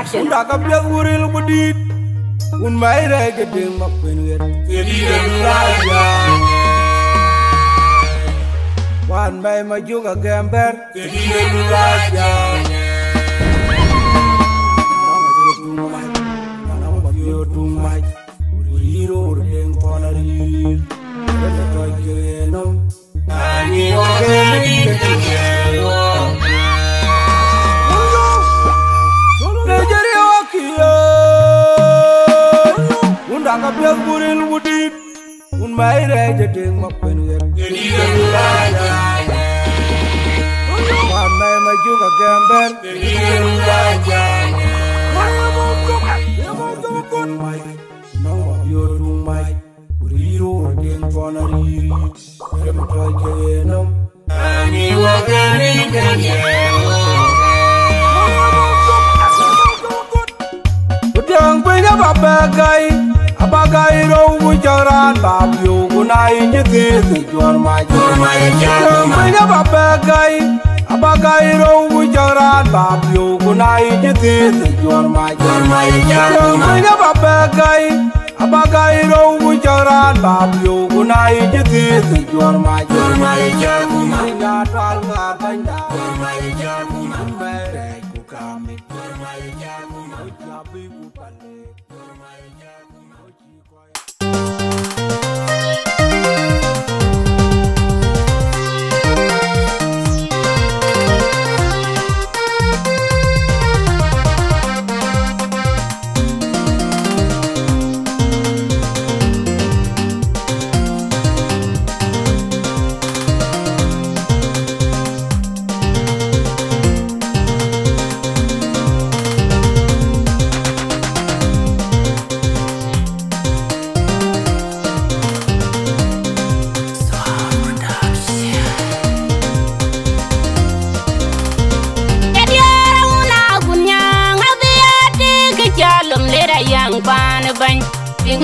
Production. Unda kapya uril budit. Un mai rege ding mapenwer. Kedira raja. Wan mai majuga gamber. Kedira raja. Tumai. Uriro ding ponari. Kada toy genom. Ani ogeni kediro. Undang biar buril budit, un mai reja ding mapenwer. Kedira raja, wan mai majuga gamber. Kedira raja, mai nawa yoru mai, uriro ding ponari. Kada toy genom, ani ogeni kediro. Udang punya babagai. Abagai rau bujaran babyu gunai nyeti tujuan maju. Punya babagai. Abagai rau bujaran babyu gunai nyeti tujuan maju. Punya babagai. Abagai rau bujaran babyu gunai nyeti tujuan maju. Punya tual ngabanya. Mereka kami. Ucapi bupane.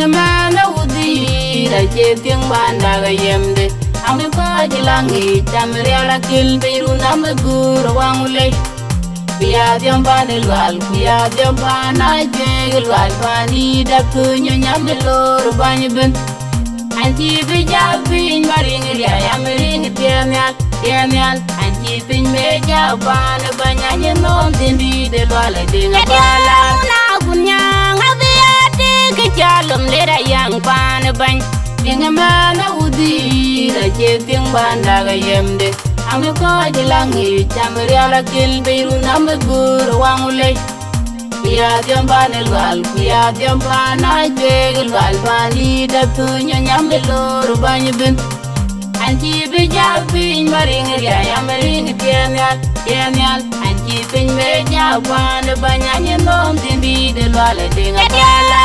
Mana udi da jetiang banda ga yemde ambe pa jilangi tamriala kil biru nam guru wangule biya diam banel wal biya diam bana jegel wal bani da kunyo nyamde lor banben anti bija bin maring ya yamring tianyal anti bin meja bana banyanye non dindi de wal dinga bala na gunyang Jalum lera yang pan ban Yang mana udi da jetiang banda ga yemde Ambe ko jilangi tamriala kil biru nam guru wangule Biya diam banel wal biya diam bana jegel wal bani da tunyo nyambe lor banben Anti bija bin maring ya yamring tianyal anti bin meja ban banyanye nom dindi de wala dinga bala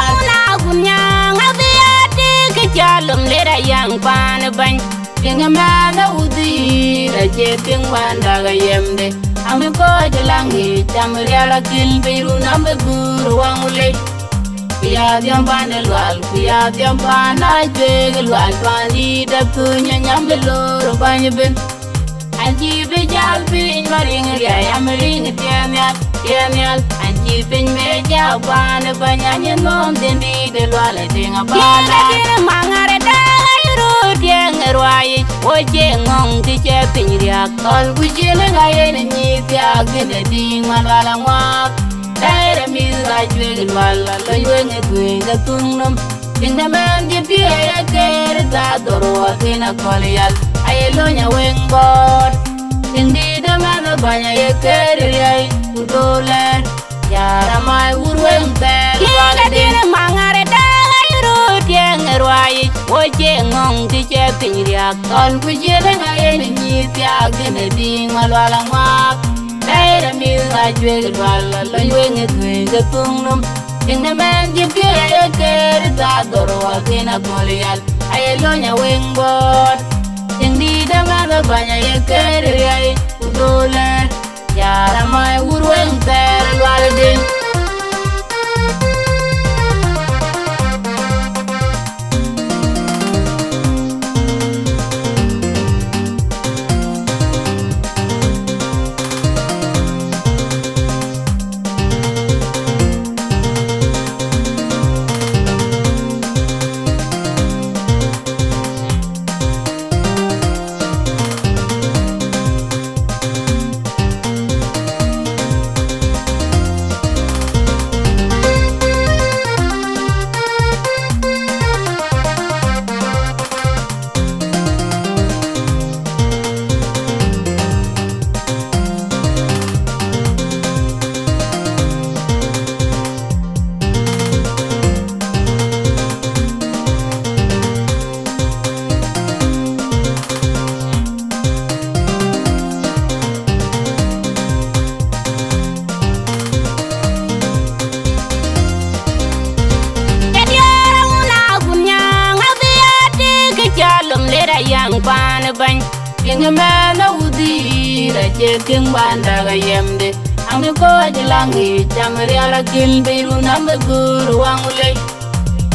Kunyang abiyati kejalum lera yang pan ban Yang mana udi da jetiang banda ga yemde Ambe ko jilangi tamriala kil biru nam guru wangule Biya diam banel wal biya diam bana jegel wal bani da punya nyambe lor banben Anji bijal bin maring ya yamring tianyal anji bin meja bana banyanye nom dindi de wala dinga bala mangare da iru tiang rwai oje ngong ti che pinria kol bujile ngaye ni tia gede ding man wala ngwa dai mi ga jwe wala lo yenge gwinga tungnam dinga man di pie ke da doro tina kolyal ayelo nya wengbor indi da man banya ye keriyai udoler yara mai urweng tel wala dina mangare da iru tiang rwai oje ngong ti che pinria kol bujile ngaye ni tia gede ding man wala ngwa dai mi ga jwe wala lo yenge gwinga tungnam dinga man di pie ke da doro tina kolyal ayelo nya wengbor indi da man banya ye keriyai udoler yara mai urweng tel wala din Inga mena udi da cheting banda ga yemde Angde ko ajilangi chamri ala kil biru nambe guru wangule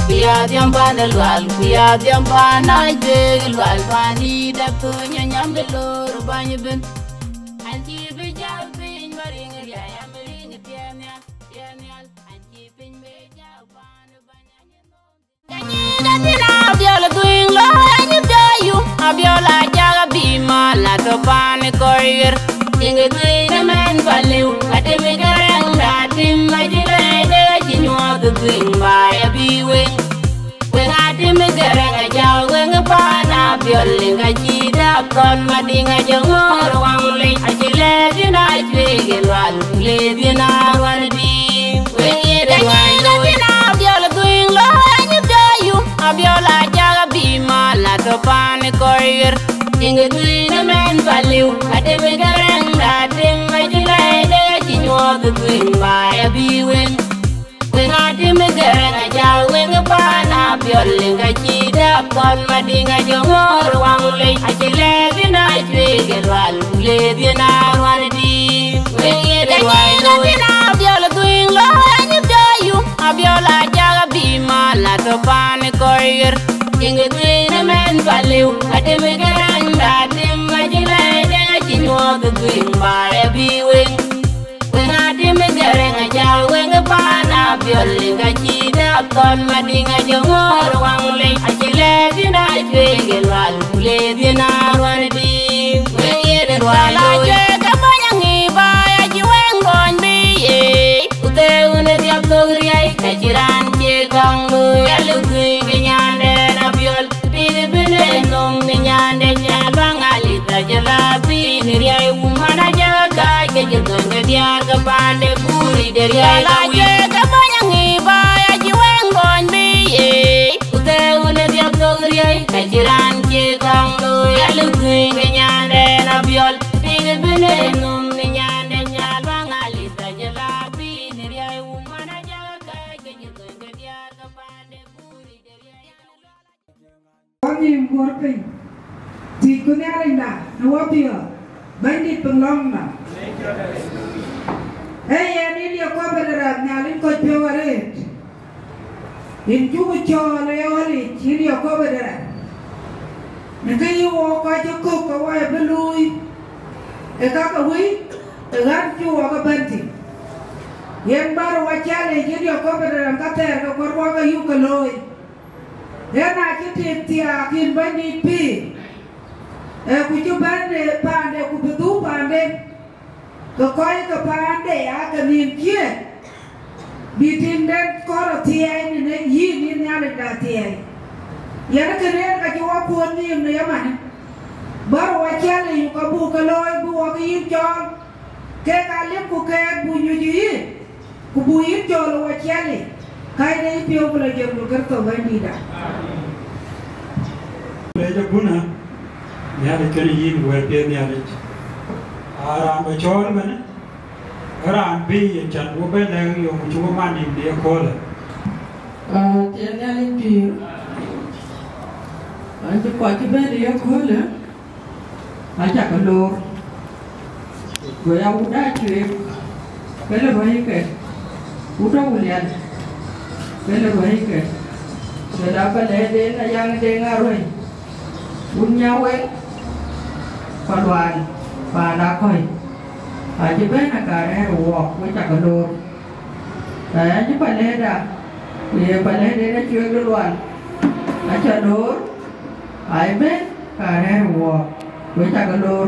Biya diampana lwal, biya diampana jegil wal Pani dapto nyambe lor banyi ben Anji bijal bin maring ya yamring tianyal tianyal Anji bin bijal pan banyi Kanyi gatina biola tuing lo anyi jayu Abiola jaga bima la topane koyer Inge tuing men baliu Katimi garang datim majile de jinwa tuing baya biwing Weng atimi garang ajaw weng pana biolinga jida kon madinga jongor wangli Ajile dina jwegel wal kule dina wardi Weng yede wailo Abiola tuing lo anyi jayu Abiola jaga bima la topane koyer Inge tuing men baliu Katimi garang datim majile de jinwa tuing baya biwing Weng atimi garang ajaw weng pana biolinga jida kon madinga jongor wangli Ajile dina jwegel wal kule dina wardi Weng yede wailo Abiola tuing lo anyi jayu Abiola jaga bima la topane koyer Inge tuing men baliu Katimi garang datim majile de jinwa tuing baya biwing Weng atimi garang ajaw weng pana biolinga jida kon madinga jongor wangli Ajile dina jwegel wal kule dina wardi Weng yede wailo Jega banyangi baya jiweng gon biye Ute une diap togriay kajiran jegang lu Yalu kui binyande na biol Pide bine nung binyande nyabang alita jalabi Niriay umana jaga kejitong kediar kapande puri deriay kawi Jega banyangi baya jiweng gon biye Ute une diap togriay kajiran jegang lu Yalu kui binyande na biol Pide bine nung binyande nyabang alita jalabi Niriay umana jaga kejitong kediar kapande puri deriay Kami mengorping, jikunya rinda, nawabia, bandit penglongna. Ini dia kau beneran nyalin kau pewaret. Inju kau lewari, ini dia kau beneran. Nanti kau cukup kau ay belui, kau dengan jual kau banti. Yang baru wajah ini dia kau beneran kata kau korban kau yuk keloi. Yana kita tiakin bandit pi, kuju bandit pande kubetu pande, kekoi ke pande akan nimkie, bitin dan kor tiai ni yin ni ada dah tiai. Yana keren kaju apun ni ni mana, baru wajah ni kabu kaloi bu akin jol, ke kalim kuke bunyi ji, kubuin jol wajah ni. Kaya ni pion pula jam luar tu bandit dah. Leja guna, ni ada kena yin buat dia ni ada. Aram bacol mana? Aram bi yang jan bukan lagi yang cuma mandi dia kola. Dia ni ada pi. Anju kuat kita dia kola. Ajak kelur. Gaya udah cuy. Kalau baik ke, udah ulian. Kalau baik ke, sedapa leh yang dengar wei. Punya wei, paluan, pada koi. Aje ben agak ruak, wei cakap lor. Aje paleh dah, dia paleh dia cuci duluan. Aje lor, aje ben agak ruak, wei cakap lor.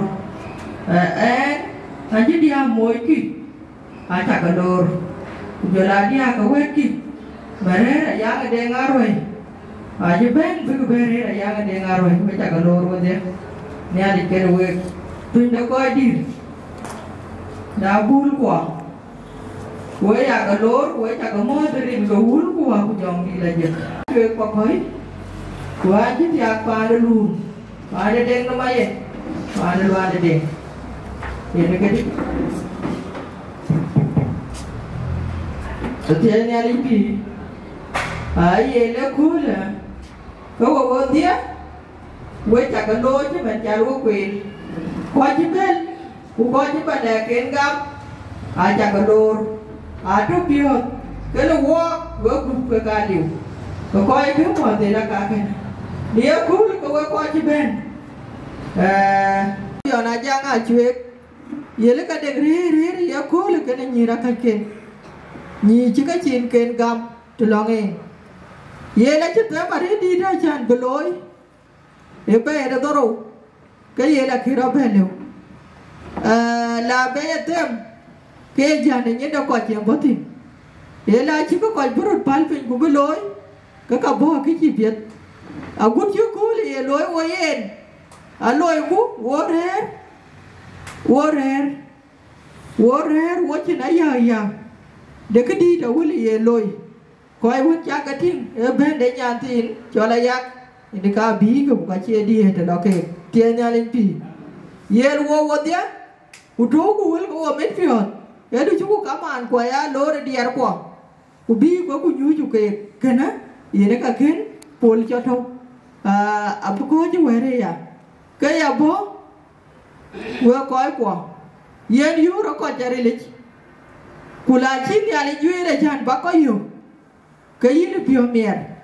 Aje dia moi ki, aje cakap lor. Jualan dia kau ki, berer yang dengar wei. Aje ben begitu berer yang dengar wei, wei cakap lor wei dia. Ni ada kena wei, tunjuk kau dir. Dah bul kuah, wei cakap lor, wei cakap mau beri bul kuah aku jom di lagi. Cuek pakai, kuah je tiap pada lu, pada deng nama ye, pada lu ada deng. Ini kedi. Setiap ni ada pi, ayah le kula, kau bawa dia, quê chả cái lối chứ mình chả lúa quyền coi chứ bên cũng coi chứ bạn đẻ kiến găm chả cái lối trước kia cái là quá vỡ cục cái cá liều và coi thứ mà thì là cả cái nếu cú thì coi chứ bên giờ là giang chuyện vậy là cái đèn rí giờ cú là cái này nhìn ra cái kiến nhìn chứ cái chuyện kiến găm từ lo nghe vậy là chúng ta mà đi ra chán bờ lối để bé đó rồi cái gì là khi đó bé liệu là bé thêm cái nhà này nhớ đâu có chuyện bất thì vậy là chỉ có coi bữa bán phim của bờ lối cái cả bò cái gì biết quất chú cú thì lối ôi yên lối cú quất trên ấy giờ để cái đi đâu thì lối coi quất chắc cái thing bên để nhà thì cho là yak ini ka bi ke buka cie di he da ke tianya limpi yel wo dia udo ku wel ko met fiot ya du chu ka man ko ya lo re diar ko ku bi ko ku nyu chu ke kana yene ka ken pol cho thau ap ko ju were ya ke ya bo wo ko ko yen yu ro ko jari le kula chi ya le ju re jan ba ko yu ke yin pio mer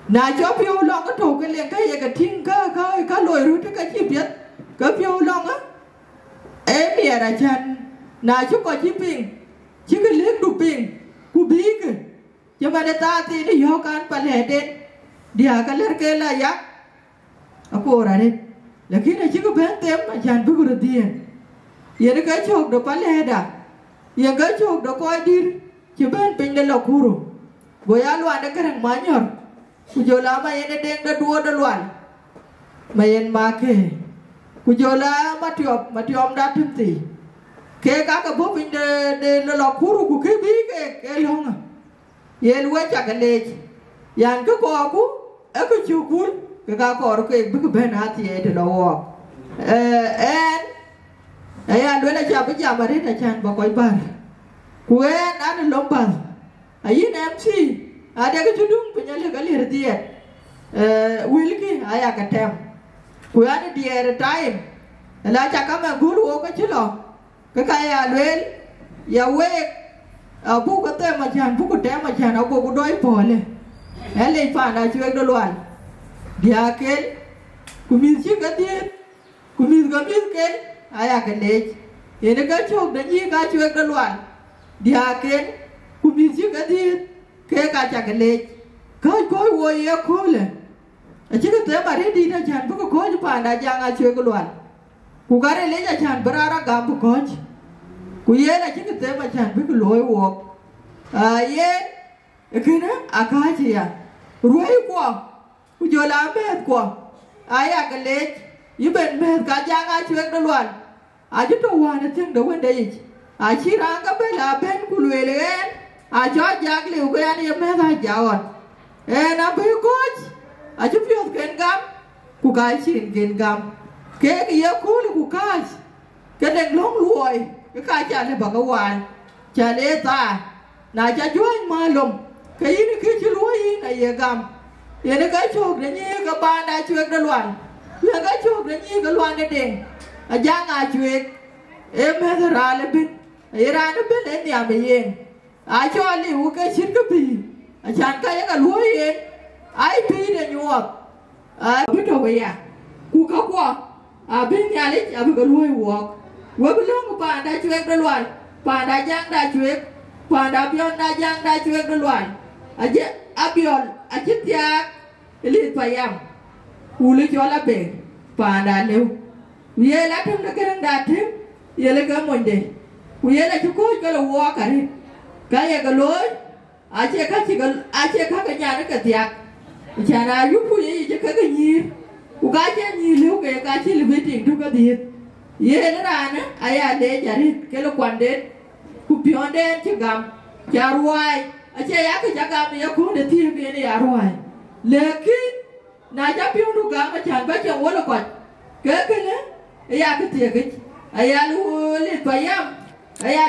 na cho phiêu long cái thủ cái liền cái gì cái thiên cái lồi rút cái chi biết cái phiêu long á em bịa là chân na chú coi chi pin chỉ cái liếc đủ pin cú bí cái cho mà ta thì nó vô can phải lẻ đến dia cái lẻ cái là yak aku ora đấy là khi này chỉ có bán tem mà chân bự được tiền giờ nó cái chụp được phải lẻ đã giờ cái chụp được coi đi chỉ bán pin để lọc huru rồi alo anh cái thằng máy nhở kujola ma yene deng da duo da luan ma yen ma ke kujola matiom da timti ke ka ka bo bin de lo kuru ku ke bi ke long ye luwe cha ka le yan ko ku e ko chu kun ke ka ko ro ke bi ben ha ti e de lo en ya luwe la cha bi ja ma re da chan ba koi bar ku en an lom bar ayin mc ada ke judung penyale kali dia wilki aya ka tem ku ana dia time la cha ka ma gulu o ka chilo ka ya lel ya we bu ko te ma chan bu ko te ma chan o ko doi pole ele fa na chwe do lwan dia kel ku mi chi ka dia ku mi ga mi kel aya ka le ene ka chok da ni ka chwe do lwan dia kel ku mi chi ka dia cái cả chả cái lệ cái coi vô ye khôi lên chỉ có thế mà đi ra chán bữa có chứ bạn đã giang ai chơi cái loạn cụ cái này lấy ra chán bữa ra gam bữa có cụ ye là chỉ có thế mà chán bữa cái lối uổng ye cái đó cái gì ruồi quá cụ giờ làm mệt quá ai cái lệ như bên mệt cả giang ai chơi cái loạn chứ đâu hoàn là tiếng đâu bên đây chỉ ra cái bên là bên cụ lười lên cho giặc liều cái anh em hết hai cháu na bây coach chụp phiếu kén gam cụ cái chuyện kén gam cái gì cũ là cụ cái đèn lóng lùi cái chả là bằng cái hoàn chả lẽ ta na chả chúa anh mà lùm cái gì nó cứ lùi này gì gam vậy nó cái chuột này như cái bàn đã chuyện đó loạn vậy cái chuột này như cái loạn này đèn giang chuyện em hết ra là bên ra nó bên đến nhà mình cho liu cái chín cái bì chán cái lúa yên ai bì để nhụp biết đâu vậy cụ có qua bên nhà đấy bây giờ lúa uổng với bên lúc bạn đã chuyện đó loạn bạn đã giang đã chuyện bạn đã bion đã giang đã chuyện đó loạn bion chết tiệt liệt phải em cụ lấy cho là bể bạn đã liu vậy là thêm là cái đang đạt thêm vậy là cái mình đây vậy là chú cố cái là uổng cả đi cái cái lối che cái nhà nó cái tiệc chả là giúp phụ gì chứ cái gì của cái che gì liu cái che liu tiền thu cái gì vậy nó ra nữa ai để chả đi cái nó quan đến của pion đến chứ gam chả ruồi che giá cái chả gam thì cũng để thiê cái này ruồi lekin na chả pion nó gam mà chả bắt chồng nó còn cái nữa cái tiệc cái lu lên phải am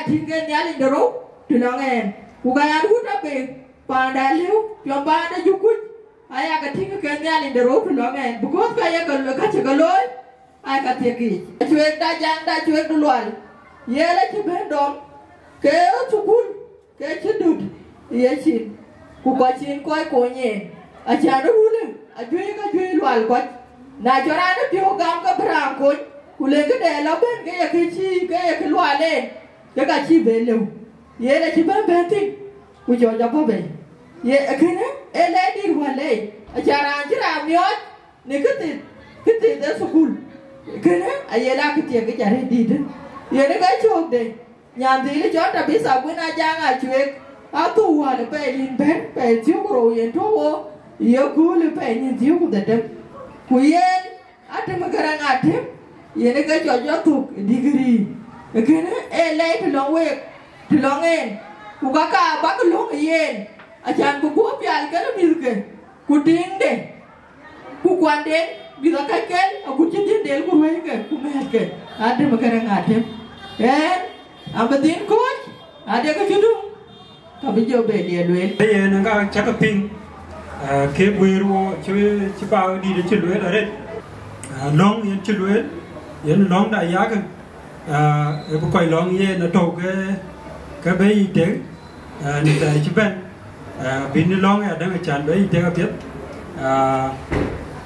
thì cái nhà lên đâu tu long en ku kaya hút ra bề pa đã liu cho ba đã dục quýt aya ka tinga ka nyali de ro lo ngen because ka ya ka che ka loy ai ka te ki chwe da jang da chwe du lwal ye la chi ben dom ke tukul ke chi dut ye chi ku ko chin ko ko nye a cha no ru le a jwe ka jwe lwal ko na jora no pio gam ka bra ko ku le ke de la ben ke ya ke chi ke ya ke lwal le ke ka chi be le ye la chi ben ben tin ku jo ja bo be ye akene ele dir wale a cha ran chi ra myot ni ke ti de sukul kene ayela kitie ke jare did ye ne ga chok de nyan di le chota bi sa bu na jang a chwe a tu wa le pe lin ben pe tiu ro ye to wo ye ku le pe ni tiu ku de ku ye ate ma gara ngate ye ne ga cho jo tu degree kene ele to long we to long en ku ka ba ku long ye a chan ku ku pyal ke le mi ke ku ding de ku kwan den bi da ka ken aku cindin del ku way ke ku mer ke ade makara ngate abadin ko ade ka judu ka bi jo be le lwel ye na ga chaka ping ke bwiru chi ba di de chi lwel are long yen chi lwel yen long da ya ga e bu koy long ye na to ke be ite ni da chi ben bin long ya da chan be ite ka pet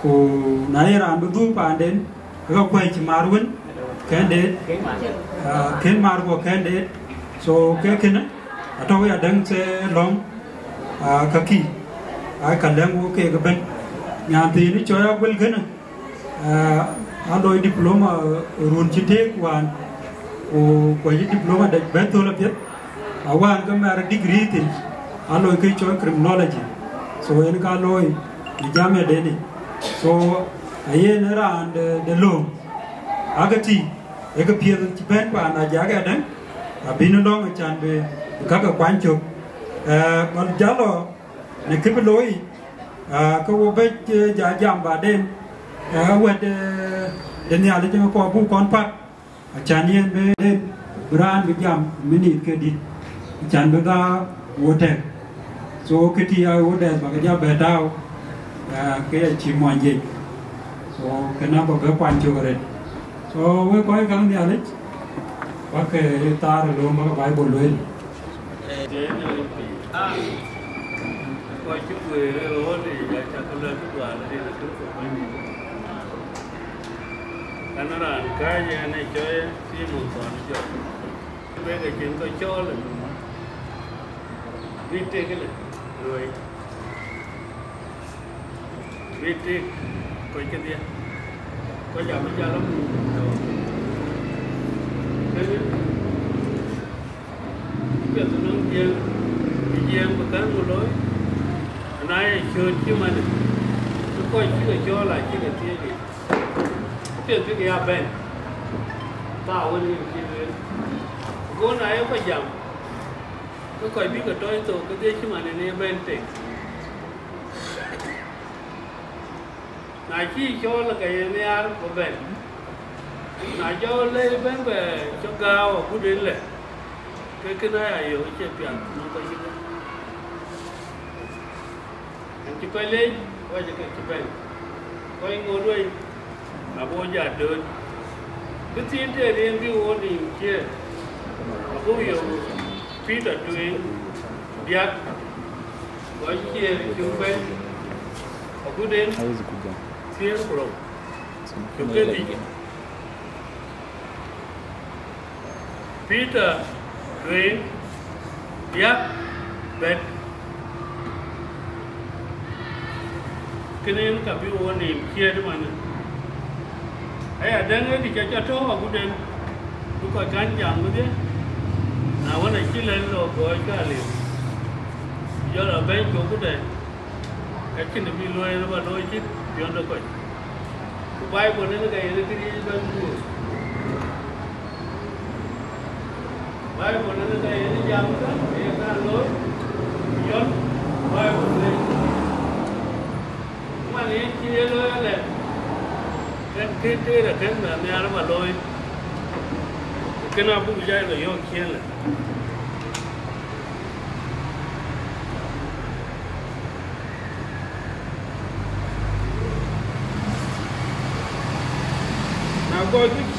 ku nãy ra một du bàn đến cái quay chỉ marun cái đến cái marun cái đến so cái kia nữa tôi đã đang sẽ long cái kỳ ai cần đang ok cái bên nhà thì nó cho anh quên cái nữa anh đôi diploma run chi tiết quan quay diploma để bé tôi là biết quan cái mà degree thì anh đôi cái cho criminology so anh cái đôi jam ya đến so ayen around the long agati ega pia ti ben pa na jaga dan abino long chan be kaka kwancho man jalo ne kibeloi ko wo be ja jam ba den wed den ya le ko bu kon pat chan yen be den bran be jam minute ke dit chan be ga wote so kiti ya wote ba ga be taw cái chỉ mọi gì so cái nào có cái quan trọng rồi so với coi cái gì đấy bác cái ta rồi luôn mà cái bài bồi lên coi chút người rồi thì chắc có lên chút là đi là chút của mình anh nói là cái này chơi phim một tuần chơi bây giờ chuyện coi cho là đi chơi cái này rồi biết đi coi cái gì có giờ bây giờ lắm bây giờ tôi nói chuyện một cái một lối này chơi chứ mà tôi coi chứ là cho lại chứ là tiền gì tiền cái gì à bên tao cái gì cái cô này có giảm tôi coi biết cái tôi cái gì chứ mà này bên tiền nãy chi cho là cái này ăn của bên nãy cho lên bên về cho cao và cũng đến lại cái này là yếu chế biển nó có gì đó anh chỉ quay lên quay cho cái chụp bên quay ngồi đuôi à bố già đơn cái tiền để riêng cái ô đi chia mà cũng hiểu phí đặt đuôi điat quay chia chụp bên và cũng đến thiên của chụp cái gì Peter Green Yap Bet cái nên cả bị ôn niệm kia đó mà ấy ở đây thì cho thô họ cũng đến cũng có cán chẳng có thế nào cái này chỉ lên rồi coi cái liền do là bên chỗ cái này cái này bị lôi nó mà lôi chứ chuyện đó coi cái bài của nó cái gì bên mua bài của nó cái gì giảm đó thì ta lôi giót bài của nó mà này chia lôi là cái là cái mà nhà nó mà lôi cái nào cũng dễ là do kia là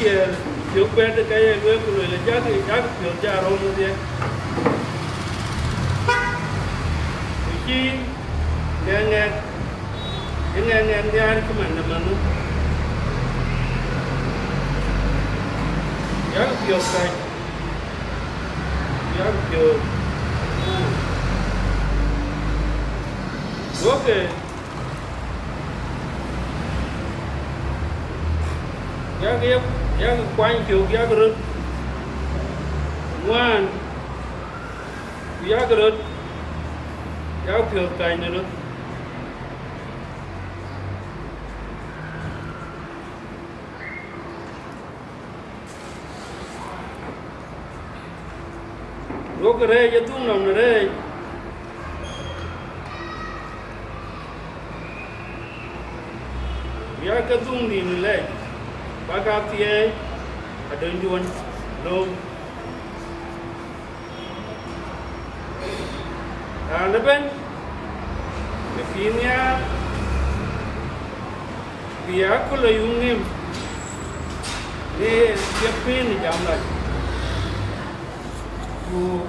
chia chụp bên cái người của người là chắc thì chắc kiểu cha rồi như thế khi nghe cái mình chắc kiểu cái chắc kiểu ok giá quanh chiều giá cái rớt ngoan giá cái rớt giá phiêu cài này rớt rốt cái đây giá tung nằm này đây giá cái tung đi này lên Bagatiye ada juan lom. Lepas lepinya dia aku layungim ni siapin jam lagi. Tu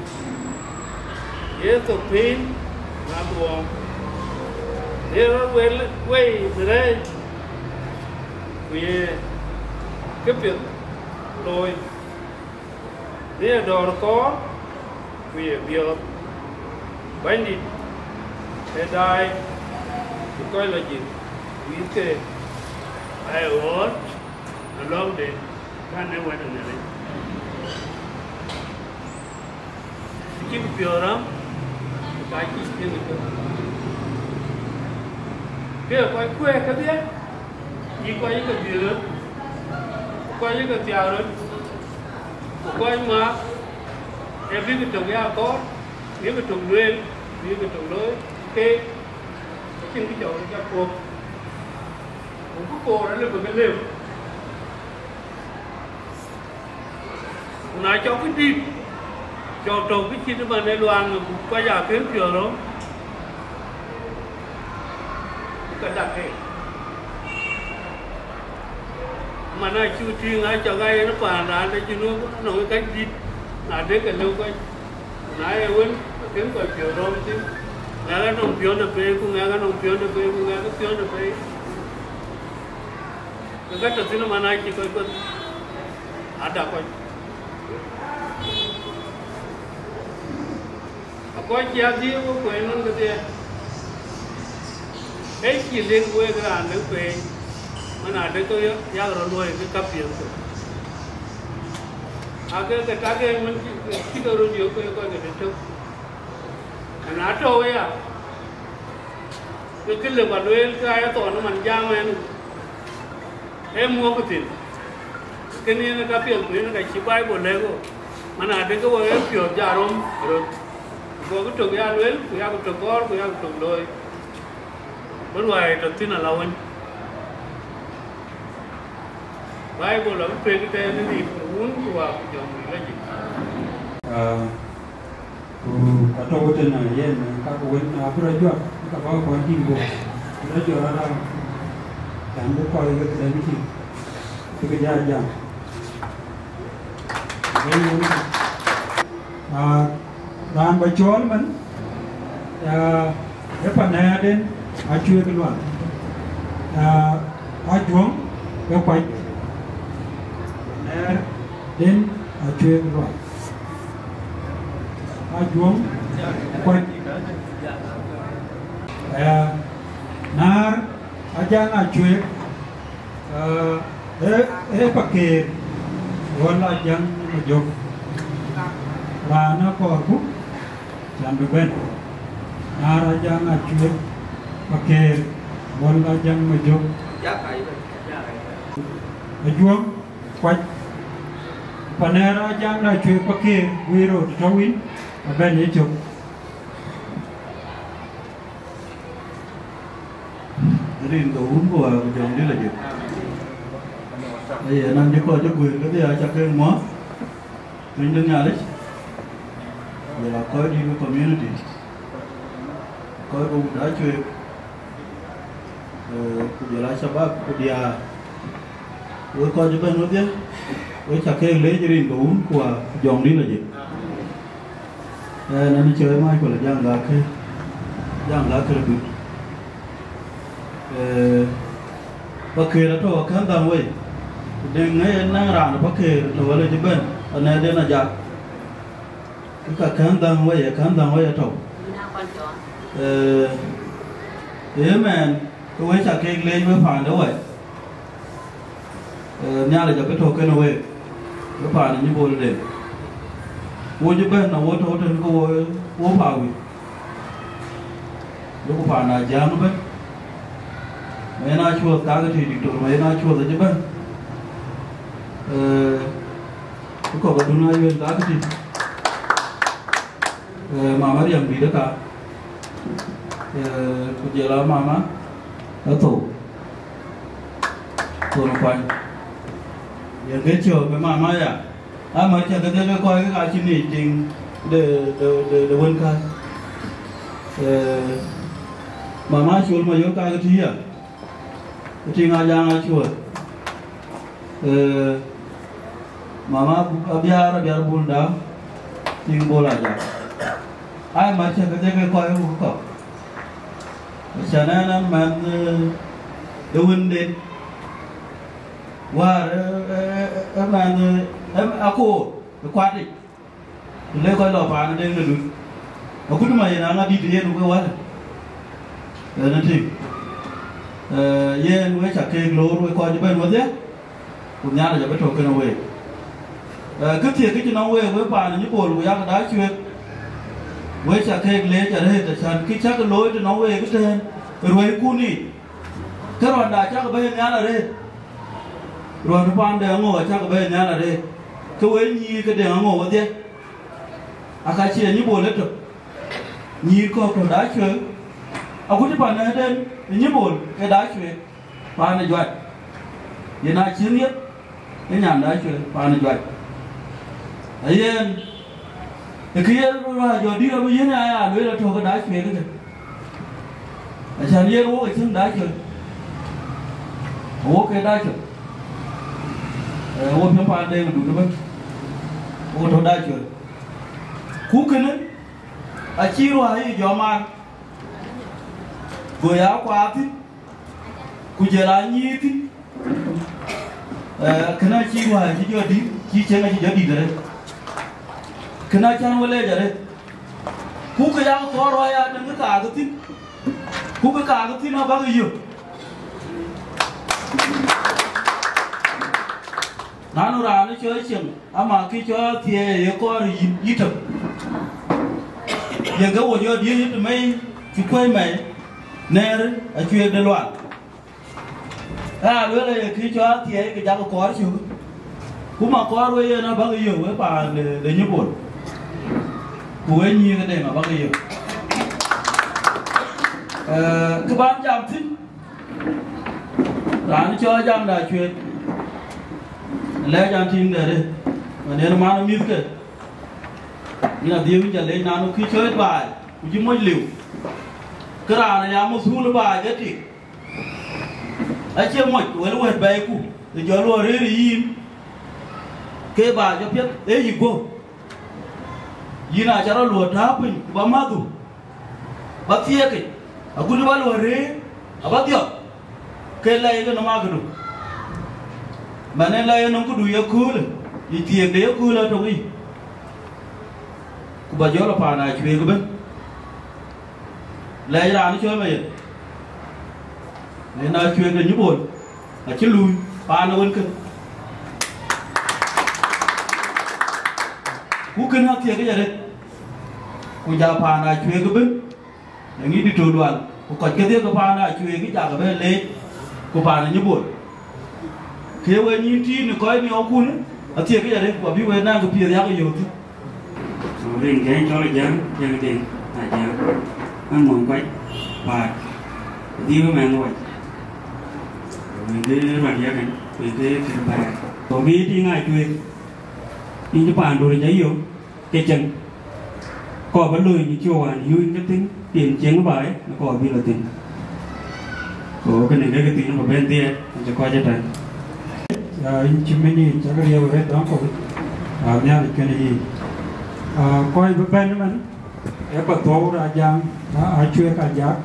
dia tu pin nak buang. Dia orang way berai. Vì cái việc rồi đây là đồ có vì việc bánh đi để đai coi là gì vì cái ai ở lâu để cái này quan trọng này cái việc đó cái gì cái coi quê cái biết đi coi cái gì đó coi cái tiao đó coi mà em biết cái trồng ya có biết cái trồng lên biết cái trồng lối cái trên cái chỗ cái cột cũng có cột đó là một cái lều nói cho cái đi cho trồng cái chi nó mà này loang rồi coi giờ kiếm chưa đó cái đặt cái mà này chú chuyên ai cho gai nó phản ra đây chú nó nói cái gì là đấy cái lâu cái này quên tiếng gọi kiểu rồi chứ nghe cái nông phiếu được về cũng nghe cái nông phiếu được về cũng nghe cái phiếu được về cái trật tự nó mà này chỉ coi con ada coi chia gì cũng quên luôn cái gì cái chỉ liên quê cái là nước về mana ada tu yang roloi ke kapian tu. Agar cái mình chỉ có rồi nhiều cái itu. Anh ato ya. Cái lừa bạn đuôi cái ai tổ nó mình giang men. Em mua cái tiền. Cái này là kapian tu nó cái chỉ bài bộ lego. Mana ada cái bộ em kiểu giả rom rồi. Có cái trục ya đuôi, cái trục cor, cái trục đuôi. Bên ngoài trục tin là lâu anh. Bible là cái cái gì muốn qua cho mình cái gì cái trâu trên này yên các cô ấy vừa rồi các bác quan tim bộ vừa rồi ra chẳng có coi cái gì cái gì ra làm bài chốn mình cái phần này đến chưa cái luật chuông cái quay đến chuyên loại juang quanh nar ajang chuyên pakai wala ajang majok là nó có bút chẳng được bên nar ajang chuyên pakai wala ajang majok juang quanh panera jang na chui pakai wiro tawin ben ye chuk riêng tổ uống của chồng đi là gì bây giờ năm cho quyền cái bây cho cái món mình đừng nhà đấy giờ là coi đi với community coi cũng đã chuyện giờ là sao bác dia với coi cho bên nó biết với chặt kê lấy cho đình đủ của dòng đi là gì nó đi chơi mai của là giang lá cái được bắc kê đã cho khán giả vậy đừng ngay năng ràng bắc kê nó lấy cho bên anh này đây là giặc cái khán giả vậy thôi thế mà tôi với chặt kê lấy với phản đâu vậy nhà là cho cái thổ cái nó về cái phản này như bồ để vô cho bên là vô thổ trên cô vô phao gì lúc có phản là giang nó bên mấy na chua ta cái thì được mấy na chua rồi chứ bên cái cỏ vật đúng là nguyên ta cái gì mà mấy điểm bị đó cả cái gì là mà nó tổ nó quay giờ cái chiều cái mà mai à mới chờ cái coi cái gà chín này trình để quên coi mà mai chuột mà vô coi cái gì à cái trình ai giang chuột mà mai biar buồn đó trình bồ lại giờ ai mới chờ cái coi cái cỏ cho nên mà quên đi và em aku kuat đi lấy coi lò phá nó đây là được mà cứ mà nó đi thì nó quá nên thì yên với chặt cây lúa với coi cho bên nó thế cùng nhau làจะไป trồng cây nào về cứ thiệt cái nó về với bà là những bộ của nhau đá chuyện với chặt cây lấy chặt hết để chặt cái chắc cái lối cho nó về cái trên rồi cu nị cái đoạn đá chắc ở bên nhau là đây rồi nó ban để ngồi chắc ở bên nhà là đây cái ấy nhì cái để ngồi ở đây cái chuyện như bồn lên rồi nhì có đá chơi cũng chỉ bàn này đây như bồn cái đá chơi bàn này vậy vậy là chiến nhất cái nhà đá chơi bàn này vậy ấy thì khi rồi đi ra bên dưới này đối là cho cái đá chơi cái gì chẳng như uống cái chân đá chơi uống cái đá chơi ô phiếu phản đây mà đủ được ô thâu đa chưa cú cái nữa chi rồi hay gió mà vừa áo qua thì cú giờ là nhí thì cái này chi rồi chỉ cho đi chi chơi này chỉ cho đi đấy cái này chẳng có lẽ đấy cú cái áo có rồi à đừng có cả cái tí cú cái cả cái tí nó bao nhiêu nanu ra nó chơi chừng mà khi cho thì có gì thực giờ cái bộ giờ đi thì mấy chỉ quay mày nè đấy chuyện đơn loạn bữa này khi cho thì cái giá có chứ cũng mà có rồi nó bao nhiêu với bà để như buồn cuối như cái này mà bao nhiêu các bạn chạm thích nó cho rằng là chuyện lấy cho team để đây mà nếu mà nó miết cái như là điều như lấy nào nó khi chơi bài cũng chỉ mới liều cái nào này nhà một số nó bài cái gì ấy chưa một tuổi nó hết bài cũ thì cho luôn đấy đi cái bài cho biết đấy gì cô gì nào cho nó lùa tháp mình bám má tủ bắt thiệt cái aku đi bắt lùa đấy bắt thiệt cái này cái nó mà cái đủ mà nên là nó có đuôi cool thì tiền đấy cool là trong gì cũng bao giờ là phản này chuyện của bên lấy ra nó chơi mày nên là chuyện là như buồn là chứ lùi phản nó vẫn cần cú cần học thiệt cái gì đấy cũng giờ phản này chuyện của bên để nghĩ đi trừ đoàn cũng còn cái tiếp của phản này chuyện cái chả có bên lấy của phản là như buồn khi vậy như chi nó coi như ông cún á thiệt cái gì đấy của biết Việt Nam của phía cái nhiều chứ riêng cái cho là dân tiền là dân ăn món quay và đi với mẹ ngồi mình đi làm gì này mình đi tìm bài có biết đi ngay chuyện đi cho bạn rồi giấy vô cái chân có vấn lời như chiều anh yêu cái tính tiền chiến cái bài nó có biết là tiền có cái này cái tiền nó bên tiền cho coi cho trời in chimney chaga yo red don ko nya le ken yi koi ben man e pa to ra jang a chue ka ja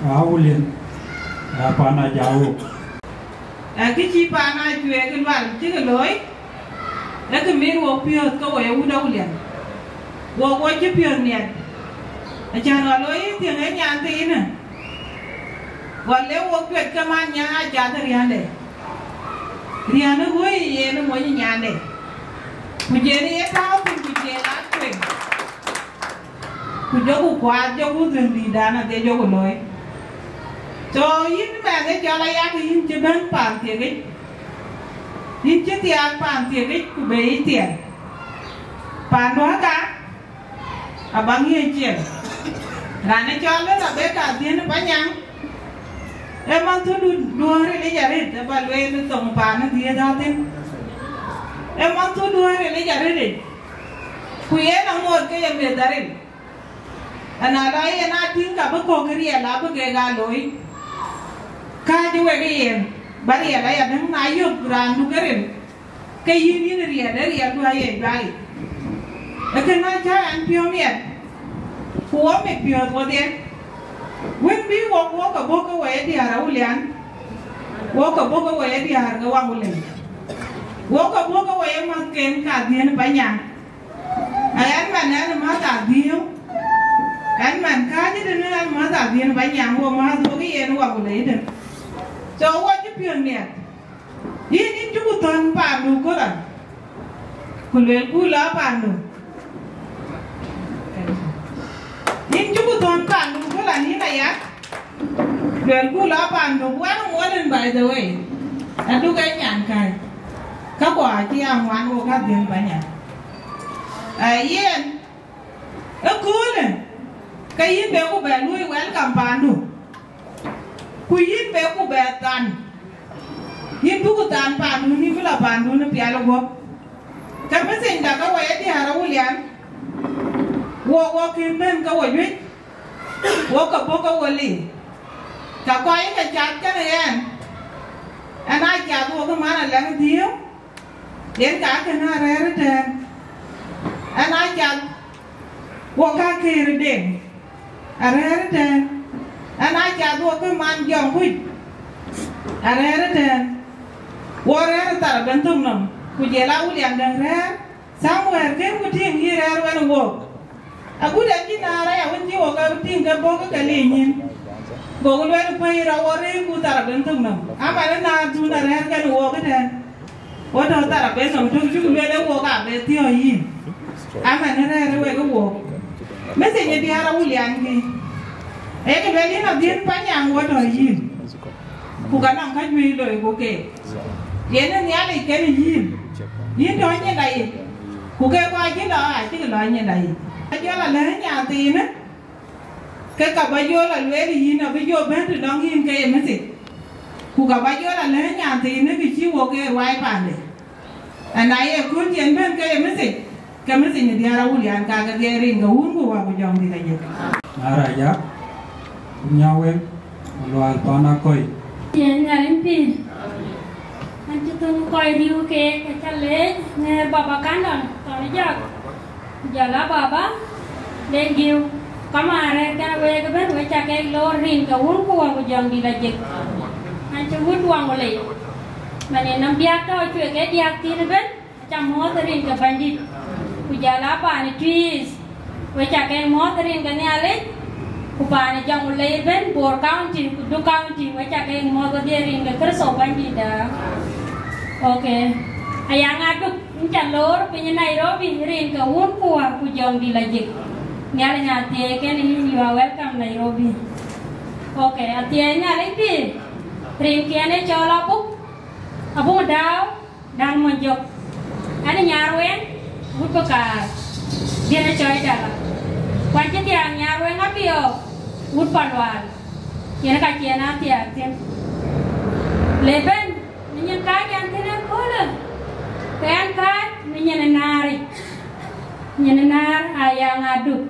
a ulien pa na jawo cái chi pa na chue cái loan chứ cái lối cái miếng wo pio có wo u đâu liền wo chứ pio nè cha nó lối tiếng ấy nhàn tí nè còn nếu wo tuyệt cái man nhà cha thì rian nó vui ye nó mới nhàn này mình chơi đi sao thì mình chơi lá chuyện mình cho cô qua cho cô thường đi đàn là để cho cô lối cho ít mà để cho lại ăn thì ít chứ bên bàn tiền cái ít chứ tiền bàn tiền cái cô bé ít tiền bàn đó cả bằng nhiêu tiền là nó cho nó là bé cả tiền nó bán nhang em mang thứ đua rồi lấy giả đi bà lấy nó tổng bàn nó tiền ra tiền em mang thứ đua rồi lấy giả đi quý em ăn một cái em về đây anh ở đây anh ăn tiếng cả bữa cô cái gì là bữa cái gà lối cái chú cái gì bà đi ở đây anh đang nói yêu rằng du cái gì như thế này đấy anh đua gì vậy cái này cha anh pion miệt của mình pion của tiền when we walk a book away the Araulian, walk a book away the Argawangulin, walk a book away Mankin Kadian Panya. I am man and Mata Dio, and man Kadi and Mata Dian Panya, who Mazogi and Wagulated. So what you pure near? You need to turn Pandu Kura, Kulula Pandu. In Jukuton Pandu Kula Nina, well, Kula Pandu, one warden by the way. I do get Yankai. Kakwa, Tiam, one who got them Banya. Yen a cool Kayin Beku Belui, welcome Pandu. Kuyin Beku Betan. Yin Bukutan Pandu, Nivula Pandu, and Pialo. Kapasin Dakaway at the Araulian. Walk in men go away. Walk a book away. Kakwai a chat can again. And I can't walk a man a lemon deal. Then I cannot return. And I can't walk out here again. I return. And I can't walk a man young quick. I return. Warrior Tarabentum. Could you allow William the rare? Somewhere came with him here when I walk. A good engineer, when you walk out, think about a Galenian. Go away to pay our good Tarabentum. I'm not doing a rare can walk it. What are Tarabentum took you better walk up at your inn? I'm another way to walk. Message the other William. Everybody not did Panyang, what are you? Who cannot catch me, okay. Yen and the alley can you? You don't get who get why you know, I think a line and I. I yell a lanya tina. Kakabayola lady in a video bent to long him came with it. Who kabayola lanya tina if you walk a white pandy. And I a good young man came with it. Come in the Araulian Kaga getting the wound who are young did Araya Nyawe Loal Pana Koi. Yen Yarimpi. And you don't quite you cake at a leg, near Baba Cannon, or Jack. Jala Baba, then you come on and get away the bed which I can lower ring the wound who are young did and you would want to lay. When in a biato to get the active bed, some more ring the bandit. Ujalapa and trees, which I can more in the alley. Upon a young lady, poor county, do county, which I can more there in the Curso bandit. Okay. A young adult in Chalor, in Nairobi, ring a wound poor who young village. Nyalina taken, you are welcome, Nairobi. Okay, at the end, I ring Kiana Chola book, a boom down, down one job. And in Yarway. Would book a dinner choice. Quite a young yarn up here. Wood Palwan. Yanakakiana, the acting. Leben, Minion Kai and Tina Cola. Pan Kai, Minion and Nari. Yanar, I young Adu.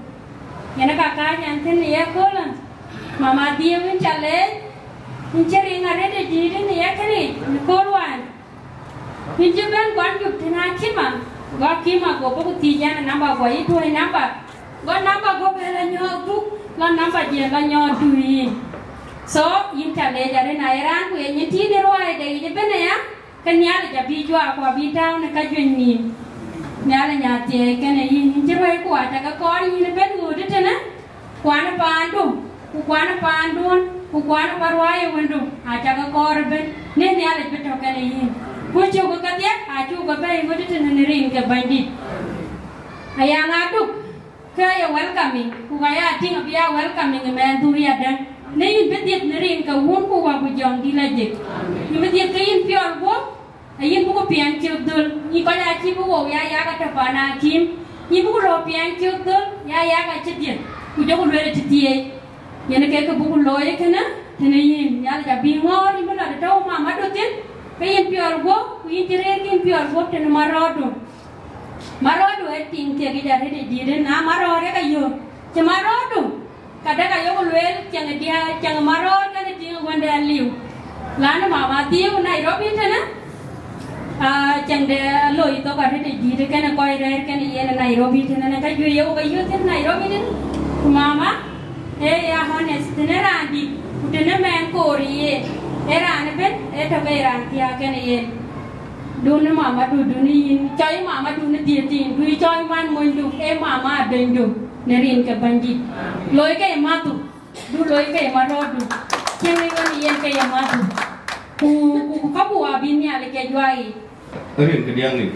Yanakakai and Tina Cola. Mamma dear Winchale. In cherry a ready deed in the Yakari, the cold one. Pinju ben kwan yup tina kima. Go kima go poku tijana namba go itu hai namba. Go namba go bela nyo tu. Lo namba dia la nyo dui. So yinta le jare na iran ku yenye tini roa de ije bene ya. Kenyal ja biju akwa bitao ne kajweni. Nyala nyati kene yin jero ku ata ka kor yin ben go de tena. Kwana pandu. Ku kwana pandun. Ku kwana parwaye wendu. Ata ka kor ben. Ne nyala beto kene yin. Kucu ke katia, acu ke bayi, kucu tenerin ke bandit. Ayah ngaduk, kaya welcoming, kaya ting abia welcoming menturia dan, nein betiap nerin ke wun ku wabu jong dilajek. Ni betiap kain pior bo, ayin buku piang cudul, ni kaya aci buku ya kata pana kim, ni buku lo piang cudul, ya kata cedian, kucu ku luar cedian, yang kayak ke buku lo ya kena, tenerin, ya ada bingung, ni mana ada tahu mama dotin. Kayin pior go, kuyin tirer kin pior go ten marodo. Marodo ting tiagi jare de dire na marore kayo. Ce marodo. Kada kayo luel cang dia cang maror kan ting wande aliu. Lana mama tiu Nairobi tana. Cang de lo itu kada de dire kan koi rer kan yen Nairobi tana na kayo yo ten Nairobi ten. Mama ya honest tana randi. Utena men kori Eran ben, eran tiap kan yen. Dulu mama dulu ni, cai mama dulu dia tin, dulu cai man mundu, mama bendu, nerin ke bandit. Loi ke matu, dulu loi ke marodu, cai kan yen ke matu. Ku kapu abin ni ale ke juai. Nerin ke dia ni,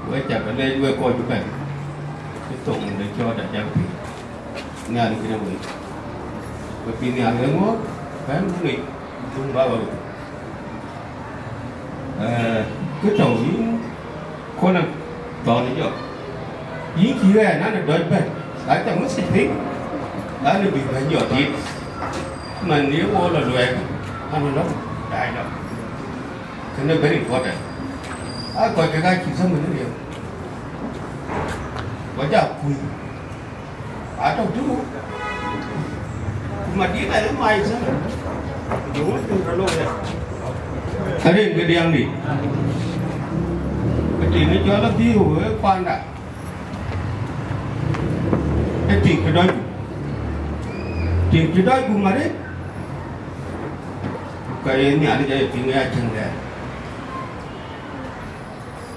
gue cakap le gue kau juga, itu mungkin cakap dah jauh. Ni ale ke dia gue, gue pilih ale mo, kan ni. Trung bao cái trầu yến con này toàn đấy chứ yến kia này nó được đôi bên đã trong nó sẽ thích đã được bị phải nhỏ thịt mà nếu ô là loẹt ăn nó đại đâu cho nên cái này có đấy coi cái gai chỉ xong mình nó điều có chào quỳ ở trong trước mà đi này nó may sao ở đây cái đèn này cái tiền nó cho nó tiêu với quan đã cái tiền cái đôi cùng mà đấy cái nhà đi chơi tiền nghe chân đấy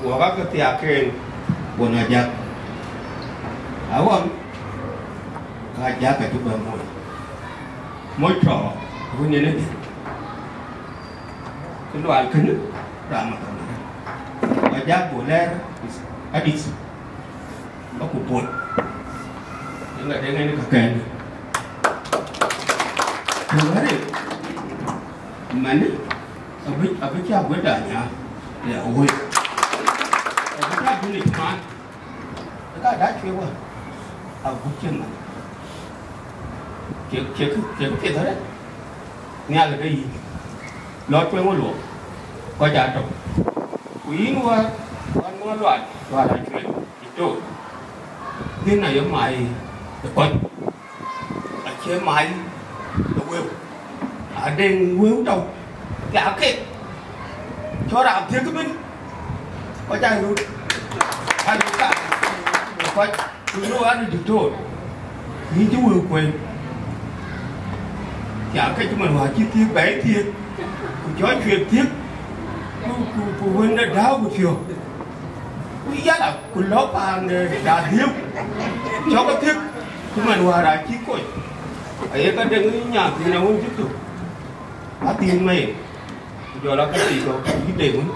của các cái tiệc kênh của nhà giặc áo không cái giá cái chút bờ môi trò của nhà nước cái loại kính ra mà và giá của lẽ adis nó của bột những cái này nó cả kèn thường đấy mà đấy ở bên cha với đại nhà để ôi ở bên cha du lịch mà cái đã chưa qua ở bên chân mà chỉ cái thôi đấy nghe là cái gì lo chơi mua lụa có giá trị quý mua con mua loại và lại chuyện chỗ nên này giống mày con ở chơi mày đâu ở đền quên đâu cả cái cho làm thêm cái bên có trai luôn ăn cả có cứ nó ăn được rồi nhưng chú vừa quên cả cái chúng mình hòa chi tiết bé thiệt cho chuyện tiếp của huynh đã đau một chiều quý giá là của lớp hàng đã thiếu cho cái tiếp chúng mình hòa đại chi cội ấy cái đừng nhà thì nào không tiếp tục đã tiền mày giờ là cái gì rồi cái đề muốn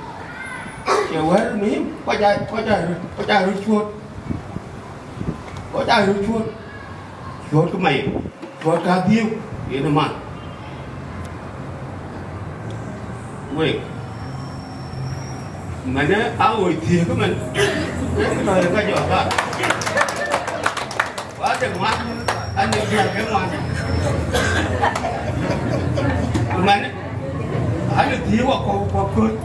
chiều hết miếng có chai rồi chuột chuột cái mày chuột cá tiêu để nó mặn vậy mà nó áo ủi thiệt của mình cái lời cái giọt đó quá trời ngoan anh được làm cái ngoan mà nó anh được thiếu qua cơn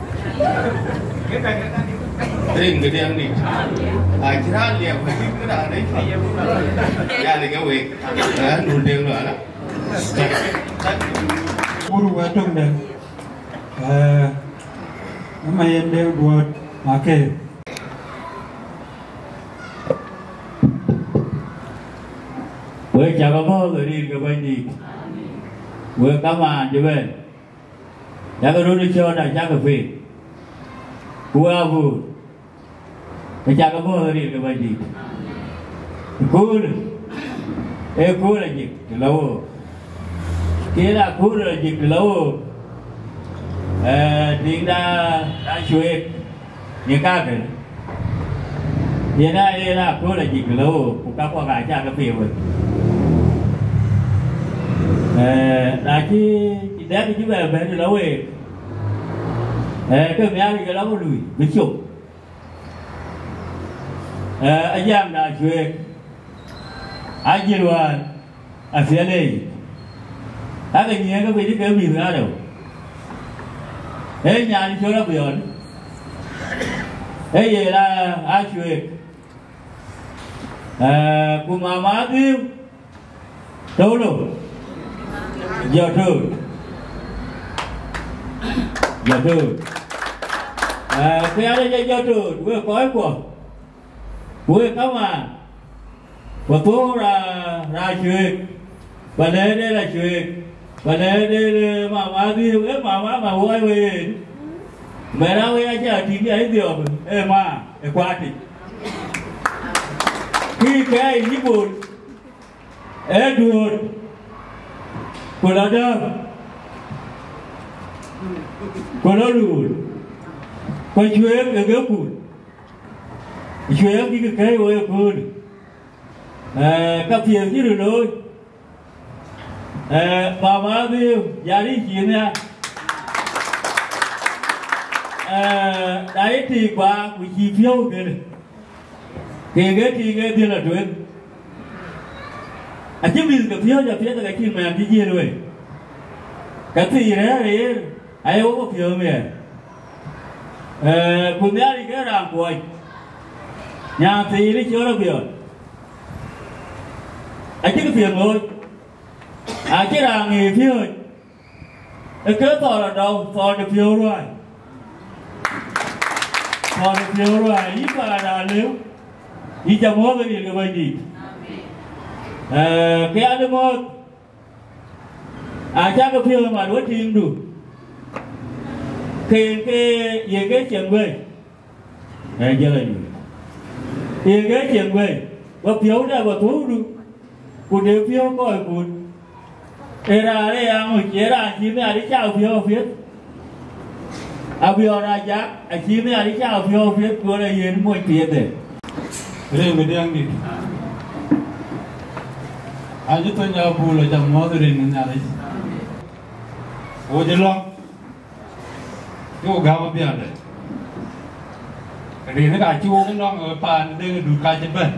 đây người đen này chỉ ra liều phải cái đó đấy ra này cái việc nuôi đen rồi đó buru wa tung ne mà em đều đuổi mà kề với chào các bố người đi cái bên đi với các bạn như vậy nhà cái đôi đi chơi là nhà cà phê cua vu cái chào các bố người đi cái bên đi cua là gì cái lâu kia là cua là gì cái lâu tiếng đã chơi những cái này hiện nay là cua là gì cái lâu cũng các quan ngại cha cà phê rồi là chỉ để cái chú về thì lâu rồi cái mẹ thì cái lâu lùi bị chụp anh em đã chơi anh gì rồi à phía đây các cái nghe cái vị cái gì ra đâu thế nhà đi chơi nó biển thế vậy là ai chơi cùng má tiêu đâu rồi giờ thử cái này giờ thử vừa có của các mà và tôi ra chuyện và đây là chuyện và đây mà đi hết mà vui về mẹ đâu ai chơi thì cái ấy điều em mà em qua thì khi cái những buồn em buồn của nó đâu của nó đủ quay chuyện cái gốc buồn chuyện cái ôi buồn các chuyện chứ được rồi bà má tiêu gia đi chuyện nha đấy thì qua của chi phiếu cái tiền là chuyện chứ bây giờ cái phiếu là cái chuyện mà cái gì rồi cái gì đấy thì ai có phiếu mẹ cùng nhau đi cái làm của anh nhà thì đi chơi đâu phiếu anh chứ cái phiếu thôi cái là nghề phiếu cái tỏ là đâu tỏ được phiếu rồi ít là nếu đi chào mốt cái gì cái bên gì cái ăn một chắc cái phiếu mà đối thiên đủ cái về cái chuyện về này giờ là gì về cái chuyện về và phiếu ra và thú đủ của đều phiếu coi của đây là đây một chế là chỉ là đi chào phiếu viết bây giờ là chắc chỉ là đi chào phiếu viết của đây yên một tiền đấy đây mình đang đi anh chứ tôi nhớ bù là chẳng mót rồi nên nhà đấy ô chứ lo cái gạo mà biển đấy cái này nó cả chua cũng lo ở bàn đây đủ cả chân bên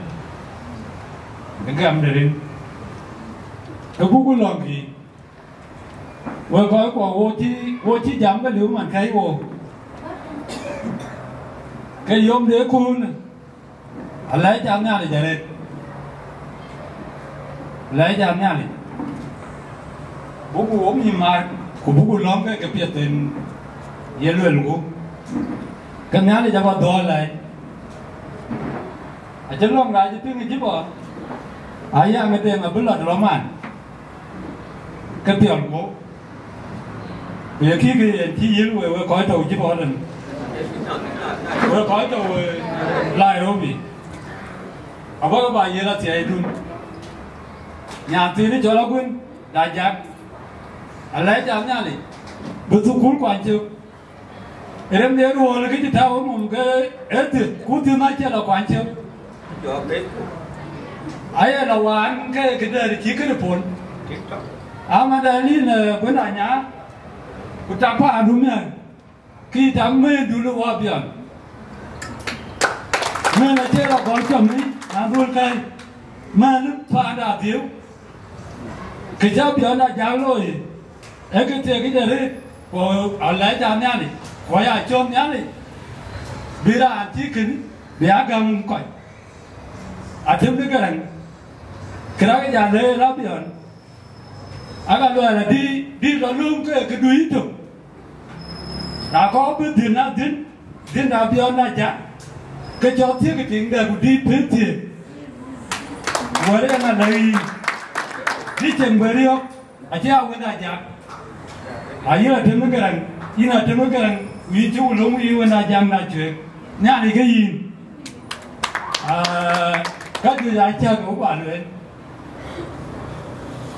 cái gầm đấy cái bút cũng lo gì vừa có của ô chi dám cái liu mà thấy ô cái yếm đế khuôn lấy cho nhà để chạy lấy cho nhà này bố cụ ốm gì mà của bố cụ lom cái biệt tên yên luyện của cái nhà này cho con đo lại chân lom lại chứ tiếng gì chứ bỏ ai ăn cái tiền mà bứt lọt lom ăn cái tiền của vì khi cái chi yên vừa có tàu chứ bỏ lần vừa có tàu lại đâu bị à bố các bạn như là chạy luôn nhà thì đi chỗ lao quên đại giác lấy cho nhà này bữa thu cuốn quan chưa em nhớ đùa là cái gì thao một cái ấy thì cú thứ mấy chưa là quan chưa ấy là hoàn cái đời chỉ cái được bốn mà đây là bữa nào nhá của ta phá đúng nhỉ khi ta mê đủ là hoa biển mê là chơi là con chồng ấy luôn cây mà nó phá đã thiếu cái cháu biển là giáo rồi ấy cái gì đấy của ở lấy cho nhà này khỏi ai chôm nhà này bây giờ ăn chỉ kính bé gầm coi thêm cái này cái đó cái nhà đây là biển cái là đi là lương cái đuối thôi đã có biết tiền nào tiền nào bây na chả cái cho thiết cái tiếng đời của đi phết tiền vừa đấy là này đi chèn bơi đi không à chứ ông cái na chả à như là thêm cái này như là thêm cái này vì chú lúng yêu na chăng na chuyện nhà này cái gì các người giải chơi của bạn rồi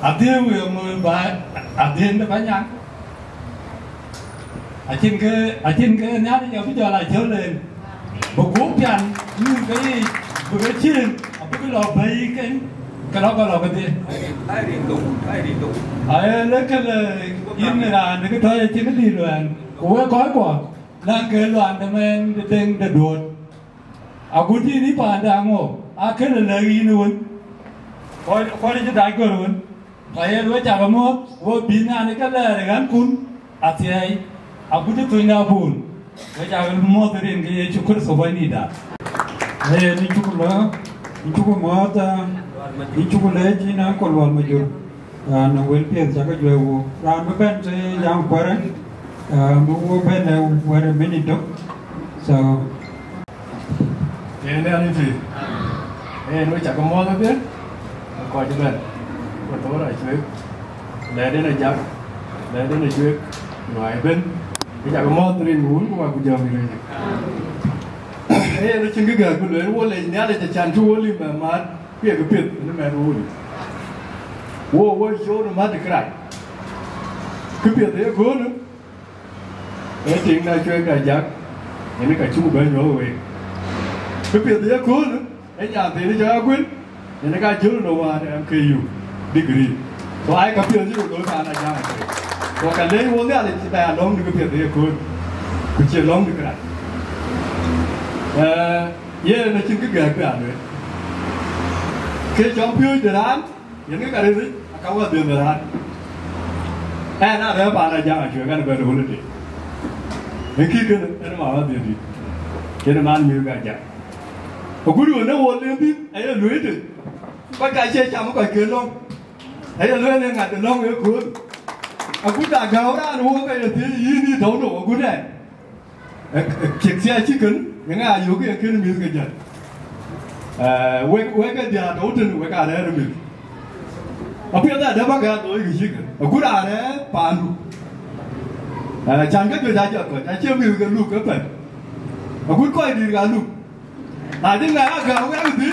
à tiêu người bà à tiền nó phải nhang ở trên cái nhát bây giờ là trở lên một cú pian như cái chiên ở cái lò bầy cái đó gọi là cái gì ai đi tụng lấy cái yên này là cái thôi trên cái gì rồi của có là cái loạn thì mình tên để đuổi à cú chi đi bàn đang ngô à cái là lời gì luôn coi đi cho đại cơ luôn phải đối chả có mua vô pin này cái là gắn cún à thì aku tu tu ina bun, kerja mau terin ke cukur sobai ni dah. Ni cukur lah, ni cukur mata, ni cukur lagi na kolwal majur, na welfare jaga jual. Ram ben saya yang paran, buku ben wara minit so. Ini ani tu, ni cakap mau tu dia, kau cuba, kau tahu lah cuba, dah dia nak jak, dah dia nak cuba, ngoài bên. Cái chả có mò từ đến muốn của cô chồng mình này, nó chừng cái gà của lưỡi nó lên nhá để chăn chú lên mà mát, cái biệt nó mẹ nó đi, wo số nó mát được cái biệt đấy có nữa, cái chuyện này chơi cả giặc, cái cả chú bên nhỏ rồi, cái biệt đấy có nữa, cái nhà thì nó chơi quên, cái cả chú nó vào em kêu đi gửi, có ai cả biệt chứ đối phản là giặc. Và cái lấy vốn ra thì chỉ là lông được cái việc đấy cũng chỉ lông được cái này, giờ nó chỉ cái gạch cái này, cái trong phiêu từ đàn, những cái đấy các bạn từ đàn, nó là bạn là giang chuyện cái này phải hôn được, những cái nó mà tiền gì, cái nó mang nhiều cái giang, và cuối cùng nó hôn lên đi, ấy là lưới được, có cái xe chạm có cái kia lông, ấy là lưới lên ngạt từ lông cái cuốn. Aku tak gaul lah, orang kaya ini tahu no aku ni. Keksia chicken, yang ayu ke yang kena milk kerja. Weka dia tahu tu, weka ada milk. Apa yang ada bagai tahu itu chicken. Aku dah ada pandu. Jangan kerja saja kau, jangan milk lu ke apa. Aku kau ini kan lu. Nanti nggak gaul yang itu.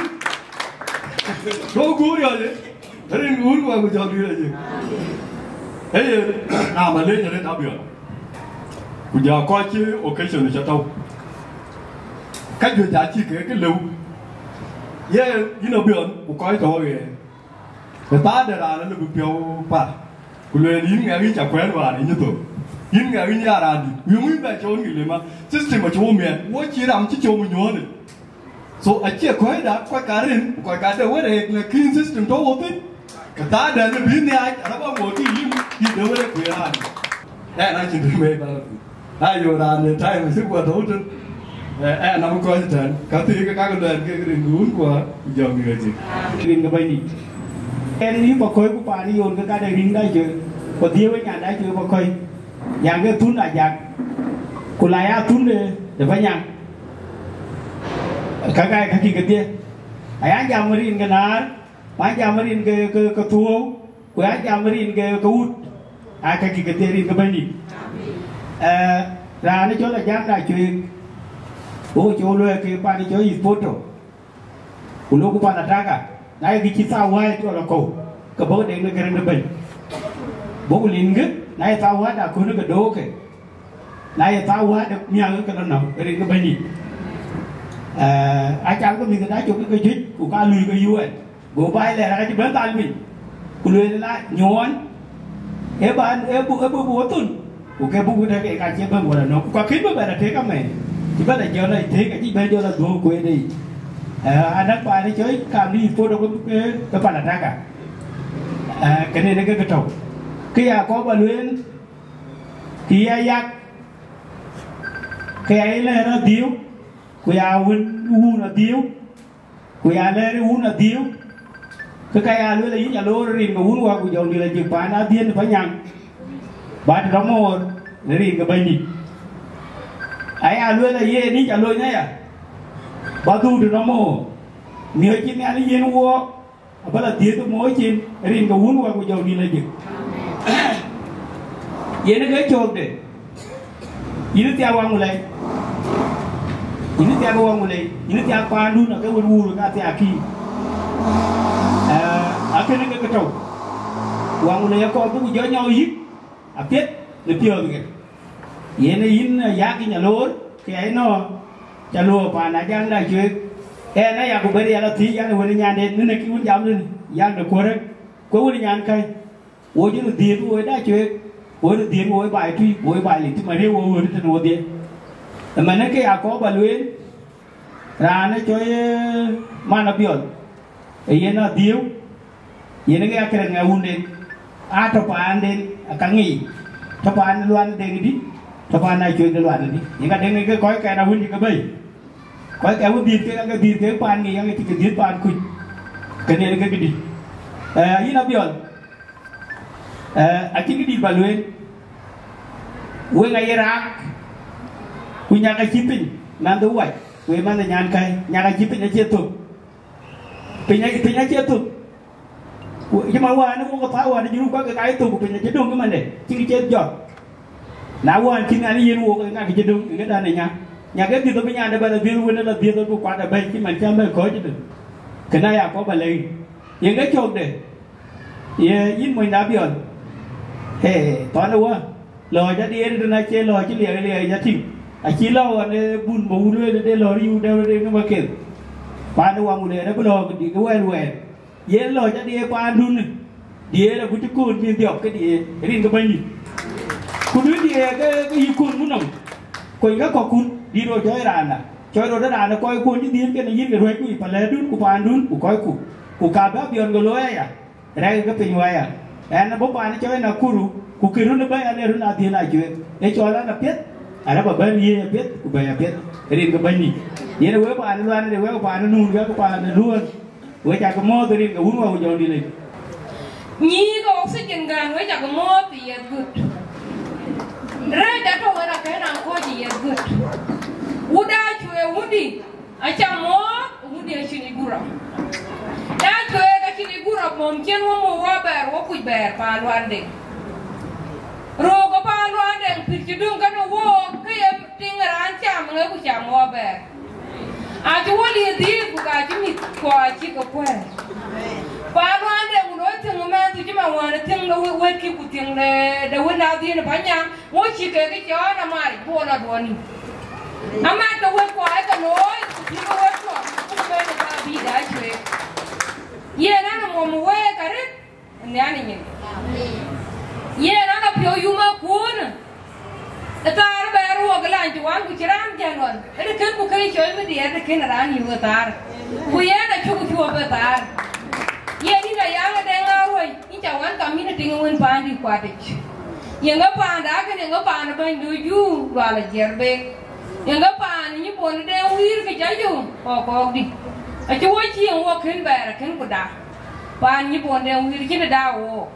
Kau guru aja. Hari ini guru aku jadi aja. Nào mà lên cho đến tao biểu bây giờ coi chứ occasion này cho tao cách người giá trị cái lưu như nó biểu một coi thôi người ta để là nó được biểu phạt của người đi nghe đi chẳng quen vào này như tôi đi nghe đi nhà ra đi vì mình phải cho người mà chứ gì mà cho miền tôi chỉ làm chỉ cho mình nhớ này số ở chia coi đã coi cả đều cái là clean system cho vô tích cái ta để nó biến này nó bao một cái gì đâu có quyền làm đây là chuyện mê mà ai vô làm để trai mà sức qua thấu chân nó mới coi chuyện cả thứ các cái đường hướng của giờ người gì riêng cái bên này cái đi vào khối của bà đi ôn cái riêng đây chứ còn thiếu cái nhà đây chưa vào khối nhà cái thun là nhà của lại áo thun để phải nhang cái gì cái kia ai nhà mà riêng cái nào ai nhà mà riêng cái thua của ai nhà mà riêng cái út cái gì cái kia riêng cái bên này ra nó chỗ là dám đại chuyện bố chỗ luôn cái bà đi chỗ gì photo của lúc của bà là ra cả này cái chiếc sao quay chỗ là cổ cái bố đến cái rừng bình bố liền gứt này tao hóa đã có nó cái đố kì này tao hóa được nhà cái nó cái rừng cái bình ai chẳng có mình cái đá chỗ cái chuyện của ca lùi cái vui bố bay lại là cái bến tay mình của lùi lại nhón em bạn em bố tuần của cái bố cái cái chế bên của nó có khiến với bạn là thế các mày chỉ biết là giờ này thế cái gì bên giờ là đồ quê đi anh đáp bài đi chơi cảm đi photo cái bạn là ra cả cái này là cái trâu cái có bà luyện thì yak cái ấy là nó thiếu cái u là thiếu cái là u là thiếu cái luyện là những nhà lô riêng của u qua của dòng đi là chụp bài nó tiên phải nhang bạn đóng một để riêng cái bên gì ai à luôn là ye đi trả lời nhá bao tu được nó mồ nhiều chuyện này đi yên uo bây giờ tiếng tôi mỗi chuyện riêng cái uống qua của giàu đi là gì ye nó cái chốt đấy ini tiap orang mulai ini tiap pandu nak ke wuru nak tiap aki akhirnya ke kacau orang mulai aku tu jauh nyau hip apiat lebih lagi ini yakin jalur kayak no jalur panah jangan dah cuy này aku beri ala thi yang wani nyande ni ki wun jam ni yang de korek ko wani nyan kai wo ji di wo da cuy wo di wo bài tuy wo bài li ti ma re wo wo ti no de mà nó cái có bà luyện ra nó chơi mà nó biểu ấy nó điếu vậy nó cái cái ngày uống đến cho bạn đến cả nghỉ cho bạn loan đến đi cho bạn này chơi loan đi những cái đến cái gói cái nào uống thì cái bầy gói cái uống điên cái bạn nghỉ cái cái điên bạn cùi cái này cái gì ấy nó biểu ở trên cái đi bà luyện uống ngày ra punya cái chip pin nanti uai, uai mana nyan kai, nyan chip pin aja tu, pin aja tu, cuma uai, ni muka tahu ada juru pakai kai tu, pin aja dong ke mana, cing cing jod, nah uai cing ani yen uai ngan aja dong, ini dah nanya, nyan tu pin ada pada biru, ni lah biru tu kuat ada baik, macam mana kau je tu, kena ya kau balik, yang cái chok deh, ye in main dabion, hey, tuan uai, lo jadi ada nak cek lo cek lihat jadi. Chỉ lo anh bùn bù luôn để lo riu đeo nó mà kêu, ba nó quăng một nó cứ lo cái quen quen, dễ lo cho đi ba luôn, đi là cũng chỉ côn như tiệp cái đi cái cái bên gì, cũng đi cái côn muốn nồng, coi cái cò côn đi rồi chơi rồi đó đàn là coi côn chứ điên cái này điên cái rồi cũng phải lấy đun của ba đun của coi của cà bắp bion cái lối à, đây cái pin ngoài à, anh nó bốc ba nó chơi nó curu, của kia nó bay anh nó tiền lại chuyện, để cho nó biết. Ada apa ban ye biết, ubaya biết, rin ke bani. Ye na wepa anu luan de wepa anu nun ga pa anu luan. We cha ko mo rin ke un wa jo di le. Ni ko oxygen gan we cha ko mo ti ye good. Ra da to wa ra ka na ko ji ye good. Uda chwe udi, acha mo udi a chini gura. Da chwe ka chini gura mom chen mo wa ber wo ku ber pa luan de. Rồi có ba loa đèn thịt chỉ đương cái nó vô cái em tiếng ran chạm người cũng chạm hoa bè à chú hoa liền đi của cả chú mít qua chỉ có quen ba loa đèn nói tiếng mà tôi chỉ mà hoa nó tiếng nó quên kia của tiếng này để quên nào đi nó phải nhang mỗi chỉ cái chó nó mà đi mua là đuổi à mà nó quên qua cái nói thì nó quên qua cũng quên nó bị đá chơi ye nó mà quên cái đấy nhà này nhỉ ye na na pyo yuma kun tar beru aglan juan ku chiram janwan ede ken ku kai choy me dia de ken ran yu tar ku ye na chu chu ba tar ye ni na ya ga de nga roi ni jawan kam ni ting wen pan di kwate ye nga pan da ken nga pan ban du yu wala jerbe ye nga pan ni bon de wir ke jaju ko di a chu wo chi wo ken ba ra ken ku da pan ni bon de wir chi da wo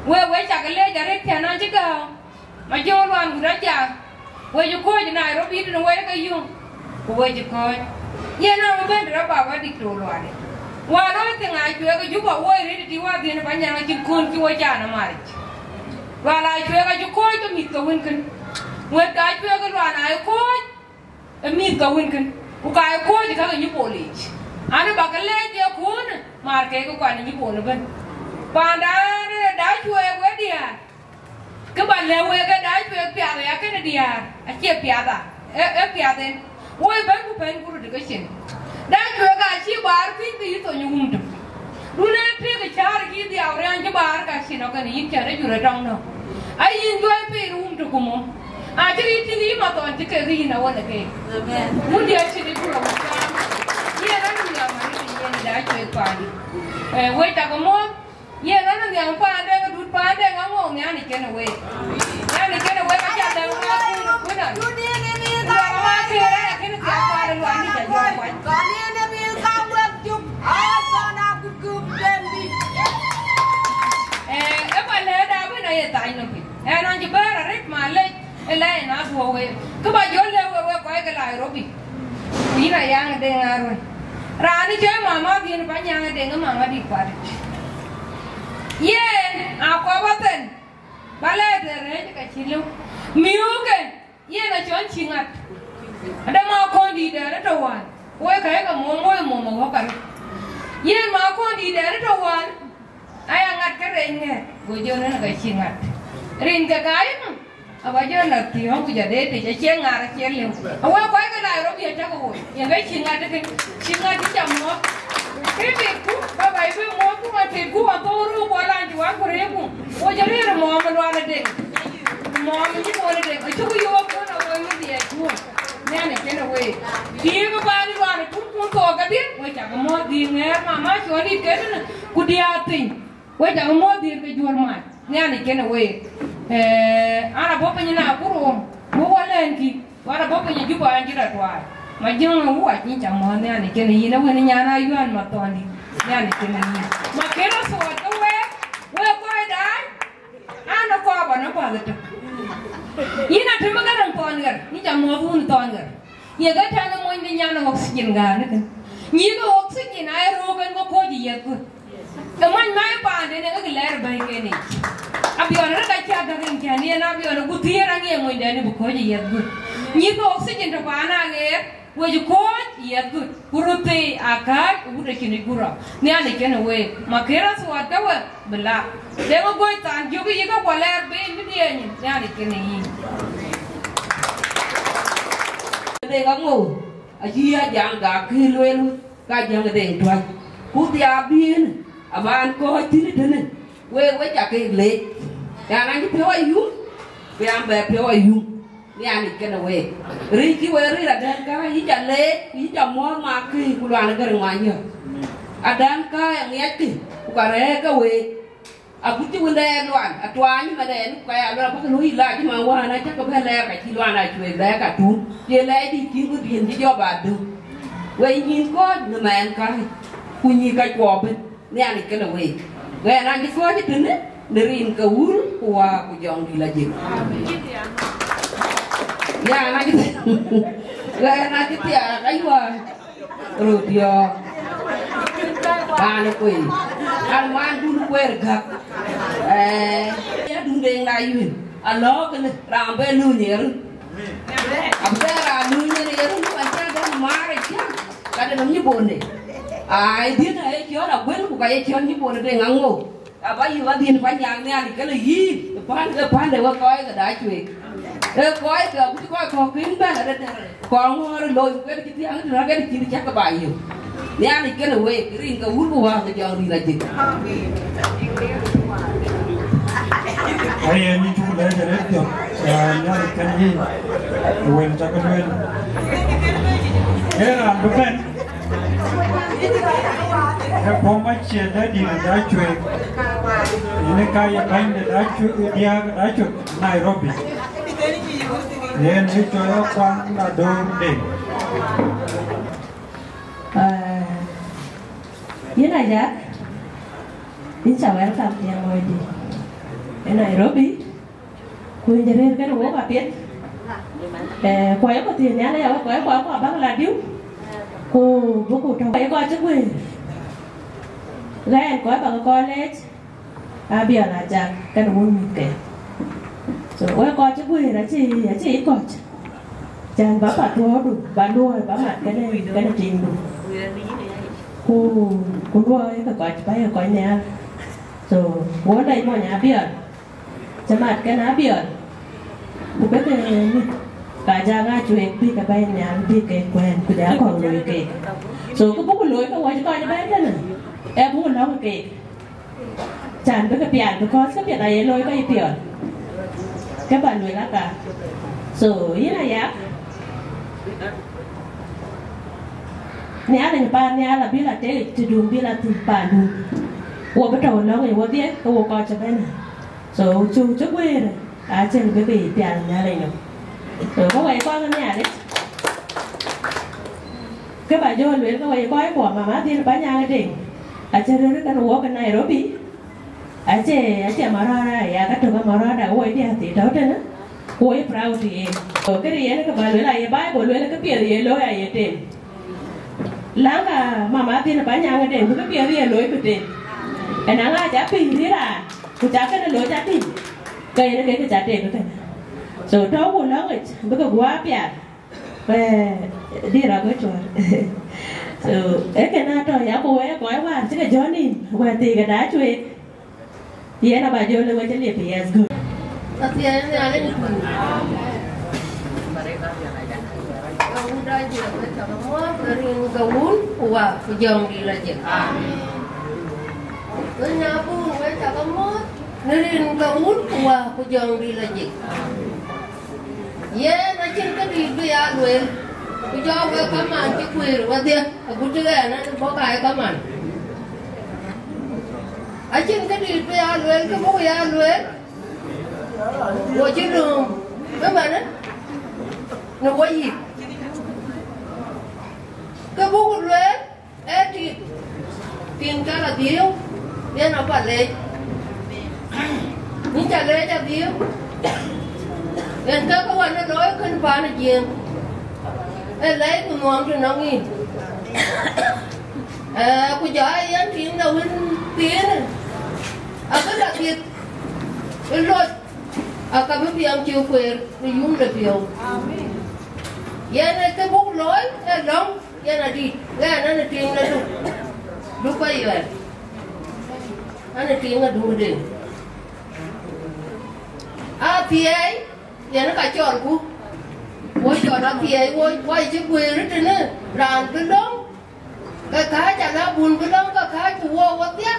we chả cái lẽ chả rét chả nói chứ cơ mà vô loan cũng đã chả we cho coi cho này nó biết nó we cái dùng của we cho coi ye nào mà bên đó bảoว่าดิโตloanว่าnói tiếng ai chơi cái giúp bảo we đi đi qua thì nó phải nhà nó chỉ con chứ we chả nó mà và lại chơi cái cho coi cho mít cái win kinh we cái chơi cái loan ai coi mít cái win kinh của cái coi thì cái như bộ lì anh bảo cái lẽ cho cuốn mà cái quan như bộ nó bên bạn đã chui qua đi à các bạn leo qua cái đã chui bịa rồi cái này đi à chia bịa à bịa đến ôi bên của được cái chuyện đã chui cái chia bar phim thì tôi nhung được lúc này phía cái char kia đi ao ra cho bar cái chuyện nó cái này chả để chui trong nó ai nhìn tôi phải room được không à chứ đi thì mà tôi chỉ cái gì nào vậy cái muốn đi chơi đi cũng không ye nó là mà đi đã chui qua đi quay ta có mốt ye nó yang pa de ga dut pa de ga ngong nya ni ken we ka cha de wa ku na du ni ni ka wa ke ra ken ka pa de wa ni ja yo wa ka ni ni ka wa chup a sa na ku den di ba le da ba na ye tai no pi nó chỉ ba ra rit ma le na so we ka ba yo le Nairobi ina yang de ngaron rani je mama din pa nyang de mama di kwat yen akwabaten bale de re ka chilu miuke yen a chon chingat ada ma ko di de to wan we ka ga mo mo ka yen ma ko di de to wan aya ngat ka re nge go jo na ka chingat rin ka kai aba jo na ti ho ku ja de te che che ngara che le awa ko ga Nairobi ta ko yen ga chingat ke chingat ti mo Kete ku baba ibe mo ku ma te ku a to ru ko la ndi wa ko re ku o je re mo ma lo ala de mo mi ni ko re de chu ku yo ko na wo mi de ku ne ne ke na we ti ba ba ni wa ku ku to ga de we ta mo di ne mama cho ni ke na ku dia tin we ta mo di ke jor ma ne ne ke na we ana bo pe ni na ku ro bo wa len ki wa bo pe ni ju ba anji da twa ma jeng na wa ni chamo ne ani ke ni na we ni nyana yuan ma to ni ne ani ke ni ma ke na so to we ko dai ana ko ba na ba to ina te ma garan to ngar ni chamo bu to ngar ye ga ta na mo ni nyana oxygen ga ne kan ni ga oxygen ai ro ben ko ji ye ku ka man mai pa de ne ga ler ba ke ni abiona ra ka cha ga rin ke ni na abiona ku ti ra nge mo de ne bu ko ji ye ku ni ga oxygen to pa na ge we ko ya good kurute aka ude kini gura ni ane kene we makera so atawa bela de go tan jogi yiga kwaler be ndi ni ane kene yi de ga ngo aji ya jang ga kilwelu ka jang de twa ku dia bin aban ko tini tene we ja ke le ya na ji pewa yu be ambe pewa yu ni ani kena we ri ki we ri la dan ka yi ja le yi ja mo ma ki ku la na gar ma nya adan ka yang ya ki ku ka re ka we a ku ti we le lwan a twa ni ma de ka ya lo ba lu yi la ji ma wa na cha ka ba le ka ti lwan na chwe le ka tu ye le di ki ku din ji jo ba du we yin ko na man ka ku ni ka ko be ni ani kena we na ji ko ji tin ne rin ka wul ku wa ku jong di la ji ya na kita kayu rudio anu kue alman dulu kue regak ya dundeng layu alo kan rambe lu nyer abda lu nyer tu aja dah mare kia kada namnya bonde ai dia na ai kio na bel ku kai kio ni bonde de ngango apa yu wa din panjang ni ali kala yi pan de wa koi ka da chui coi kìa cũng coi có kín bên ở đây còn lôi cái tiếng nó cái chỉ chắc các bạn nhiều nha thì cái là quê cái riêng cái hút của hoàng thì cho đi là gì ai em chú lấy cái đấy được nha thì cái gì quên cho cái quên thế là đúng đấy cái phong cách chuyện đấy đi là đã chuyện ini kayak bánh để đã chuyện đã chuyện Nairobi nên cái chỗ quan là đơn đỉnh như này giá xin chào em phạm thì ngồi đi cái Nairobi quyền cho nên cái đồ bà biết quay có tiền nhá này quay có bác là điếu cô bố cụ trong quay coi chứ quên gái quay bằng college bây giờ là chả cái đồ mình kể rồi coi chứ quên là chỉ coi chàng bác bà thua đủ bà đua bác mặt cái này trình đủ cô đua ấy phải coi nhà rồi bố đây mọi nhà biển chả mặt cái ná biển cô biết cả gia ga chuyện đi cả bay nhà đi cái quen cô đã còn lối kệ rồi cô bố lối cô quay cho coi cho bé thế này em bố nó kệ chàng với cái biển có cái biển này lối cái biển các bạn lối lá cả rồi như này á nhà này ba nhà là biết là thế thì dùng biết là tìm bà luôn của bắt đầu nó người qua biết cô coi cho bé này rồi chú chú quê này trên cái biển nhà này nữa rồi có quay qua cái nhà đấy cái bà vô luyện có quay qua của mà thì bà nhà cái đỉnh trên đó cái đồ cái này đó bị trên mà ra này cái trường mà ra đã quay đi thì đó trên á Ôi proud thì cái gì nó các bạn nói là cái bài bộ nói là cái bia gì lối ai vậy láng cả mama tin là bán nhà cái cái bia gì lối cái tiền cái nàng ai chả pin thế là cứ chả cái lối chả pin cái nó cái chả tiền cái rồi đâu có láng rồi bây giờ quá bia về đi ra cái chỗ rồi cái nào trời giá bố ấy gói qua chứ cái Johnny qua thì cái đá chui vậy là bà vô lên cái liệp thì good tapi ini ada ni pun. Kau dah je, kita semua beri gaun, wah, kujang di lagi. Kenapa kita semua beri gaun, wah, kujang di lagi. Ye, nanti kita di dia luar. Kujang ke kaman, cikuir, wadia. Aku juga nak bawa kaman. Acin kita di dia luar, kamu ya luar. Ủa chứ đường các bạn á nó có gì cái bút lưới ấy thì tiền cái là thiếu nên nó phải lấy nhưng trả lấy cho thiếu nên các bạn nó nói khinh phá là gì lấy của ngon thì nó nghìn của giỏi anh tiền đâu bên tiền cái đặc biệt bên rồi kami biang chiu queer, ni yum le biang. Yan cái bút lối, cái long, yan là đi, cái này tiền là đủ phải vậy. Anh là tiền là đủ đi. Thì ấy, yan nó cả chọn cu. Ôi chọn là thì ấy, ôi chiu queer rất là nữa, làm cái long. Cái chả là buồn cái long, cái của vô tiếc.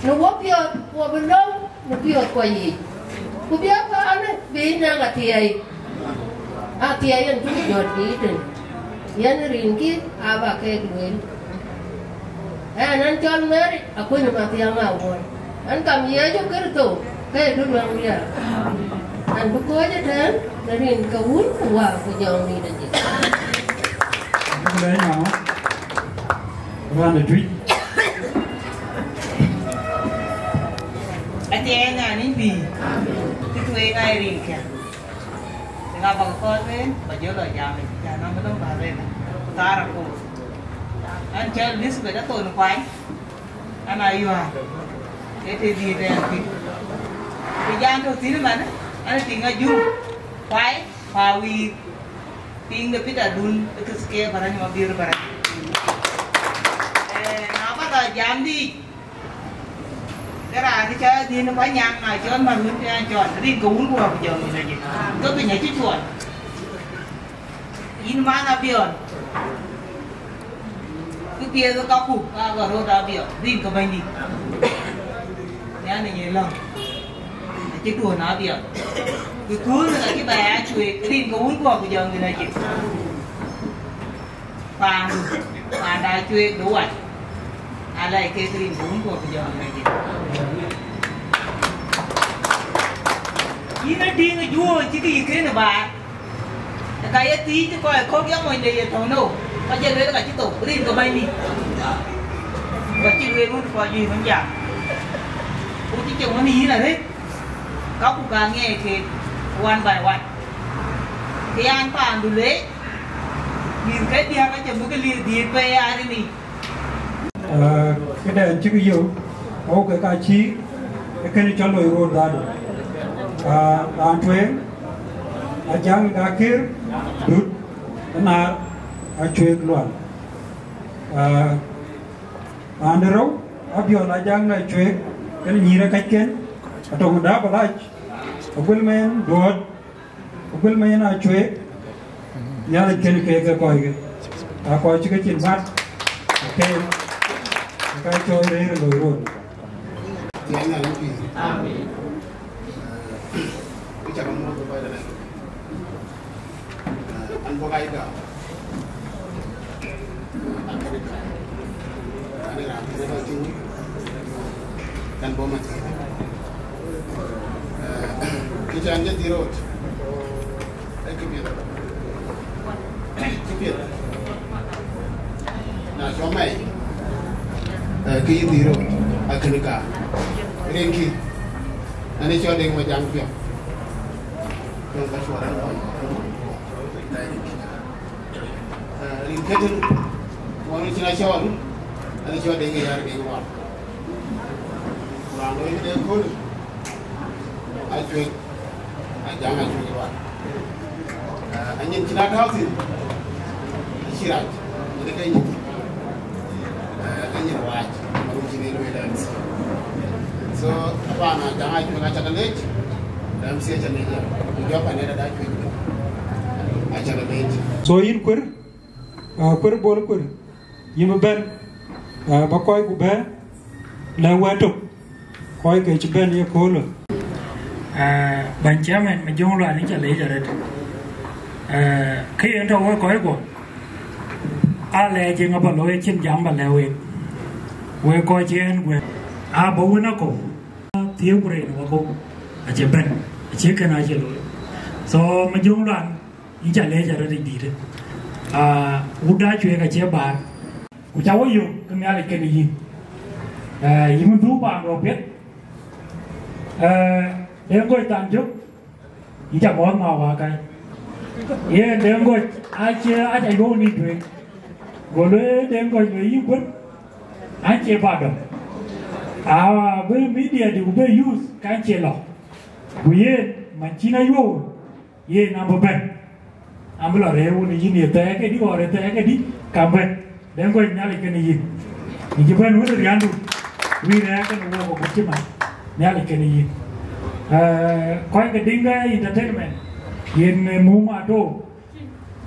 Nó vô biang, vô bên long, nó biang qua gì? Cô biết anh ấy, vì nàng là thì ấy anh cũng giọt đi trên yên rình kia, bà kê quyền anh cho anh mấy, cô nhưng mà thì anh ngào rồi anh cầm gì ấy cho cái tổ, cái đứa lòng đi anh có coi cho thế, để rình cầu hút của dòng đi là gì cái đấy nào ra để truy anh em là những gì quê ngay riêng kìa, ngài bằng con thế, mà nhớ lời nhà mình, nhà nó mới đông vào đây này, ta là cô, anh chơi list về đã tôi nó quái, anh ai yêu à, thế thì gì đây anh thì gian thôi tí nữa mà, anh tiếng ở du, quái, hòa vi, tiếng được biết là đun, cái scale vào đây nhưng mà bia vào đây, nào bắt đầu giảm đi. Cái là cái chơi thì nó phải nhang này cho mà hướng chọn đi cúng của giờ mình là gì tôi bị nhảy chút chuột in mà là biển cái kia nó cao cục và rồi ra biển đi cái bên đi nhá này nhảy lòng cái đùa nó biển cái cứ là cái bé chui đi cúng của giờ mình là gì và đã chui đủ rồi lại cái tiền vốn của bây giờ này gì ý nó đi nó vua chứ cái gì thế này bà cái tí chứ coi khó kéo mình để thằng đâu bây giờ đấy là cái tổ đi của bay đi và chị về luôn coi gì không chả cũng chỉ chồng nó ý là thế có cũng càng nghe thì quan bài quan thì anh phản đủ lấy nhìn cái đi cái chồng cái liền đi về ai đi nè cái đèn chữ yêu, ô cái cá chí, cái này cho lôi rôn ra được, anh chuyên, giang cá kia, đứt, anh chuyên luôn, anh đâu, bây giờ giang này chuyên, cái này nhira cách kiến, trong đó bảo là, ông men đuổi, ông men chuyên, nhà này cái coi chữ cái chuyện bắt, ok. Cái chơi đấy là lối rồi. Thì anh là những gì? Cái chả có một cái bài này. Anh có gai cả. Anh có cái anh làm cái đó chứ. Anh có mặt. Cái chả anh nhất đi rồi. Cái biết. Cái biết. Nào cho mày. Cái gì rồi, cái này cả, riêng khi, anh ấy cho đến mà giang việc, yang ka shwara rin ketel wani tina shawal ani shawal de ngi yar be wa wa lo de ko ai twe ai janga twe wa anyin tina hausin shirat de kai anyin wa maru jine lo edan so apa na janga twe ga chakalej dam sia chane ja jo pa ne da twe a chakalej so yin quer bol quer yim ben ba koy ku be la wato koy ke ci ben ye ko lo ban chairman ma jong lo ani cha le ja ret khi en to koy ko a le je nga ba lo ye chin jam ba le we ko chen we a bo na ko tieu bre no ko a che ben a che kana che lo so ma jong lo ni cha le ja ret di de uda chwe ka che bar ku chawo yu kami ale ke ni yimu du ba ro pet dengo tan juk ija mo ma wa kai ye dengo a che go ni twe go le dengo ni yi kun a che ba do be media de be use kan che lo ku ye man china yo ye number ben ambula rewu ni yini te ke di ore te ke di kambe den ko nyali ke ni yin ni jiban wu de yandu wi re ke no wo ko chima nyali ke ni yin ko ke dinga entertainment yin mu ma to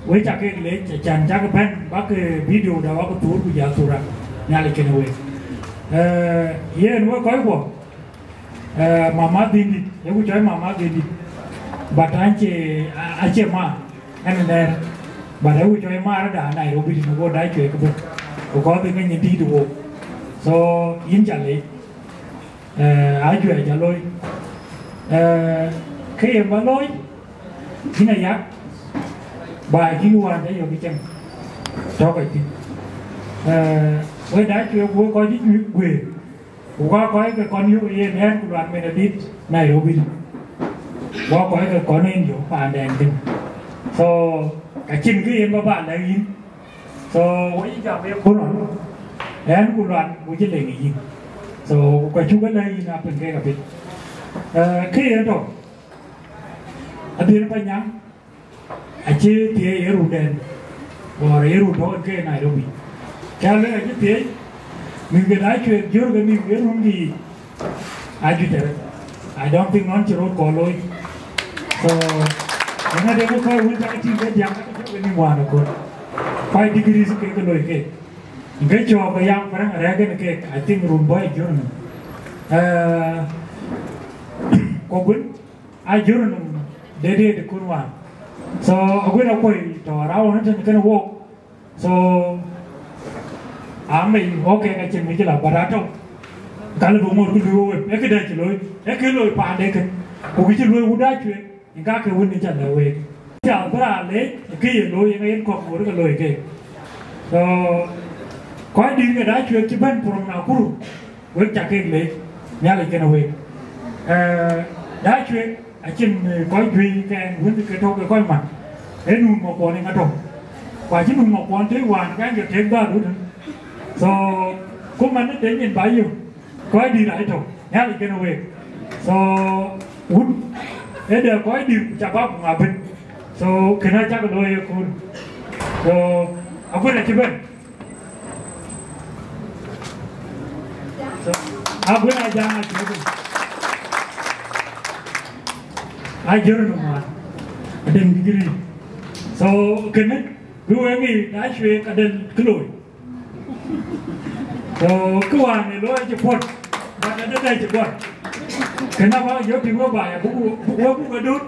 we cha ke le cha chan cha ke pen ba ke video da wa ko tur bu ya tura nyali ke no we yen wo ko ko mama dindi e ku chai mama dindi batanche ache ma anh em bà đã cho em ma đã này rồi bây giờ cô đái chuyện của cô có cái nhìn đi được so yếm trả lý ai chuyện trả lôi khi em bán lối cái này giác bài kêu quan để vô cái chân cho cái gì với đái chuyện của có những quyền của có cái con yêu em hết của đoàn mình là đi này rồi bây giờ có cái con nên hiểu phản đèn tình so cái chân cái em bạn là in so với cả việc cuốn loạn đến cuốn loạn với cái đề nghị so cái chú cái này là phần cái gặp biết khi ở đó anh đi nó phải nhắm anh chỉ thì ở ruộng đèn và ở ruộng đó cái này đâu bị cái này cái thế mình cái đái chuyện giữa cái mình cái ruộng gì ai chịu thế I don't think nó chỉ rồi có lối so karena dia bukan orang yang tinggal di angkat itu ni mana kot, 5 degrees ke loy ke, ini coba yang perang reagan ke, I think room boy joran, kobun, I joran, dede de kurwan, so aku nak koi, tahu rawan nanti kena walk, so ame okay kacang macam lah, barato, kalau bumur tu dua, dah celoi pandai kan, aku celoi udah cuy. Các cái vấn đề chẳng là về chào các bạn đấy khi lối những cái cuộc của cái lời kể có đi cái đã chuyện chỉ bên phòng nào cũng với chặt cái lệ nhà lại cái nào về đã chuyện ở trên có duy cái vấn đề cái thôi cái coi mặt để nuôi một con này ngắt và chỉ nuôi một con thế hoàn cái việc thêm ba đúng không so có mà nó đến nhìn bao nhiêu có đi lại thôi nhà lại cái nào về so để được có điều chả bao mà bên so cái này chắc là đôi con so ở bên này chứ bên so ở bên này giang chứ bên ai chơi được mà đừng cái gì so cái này cứ em nghĩ đã chơi cả đền cứ lùi so cứ hoàn này lối chụp phật và đã đến đây chụp phật kenapa jauh di bawah ya buku dud,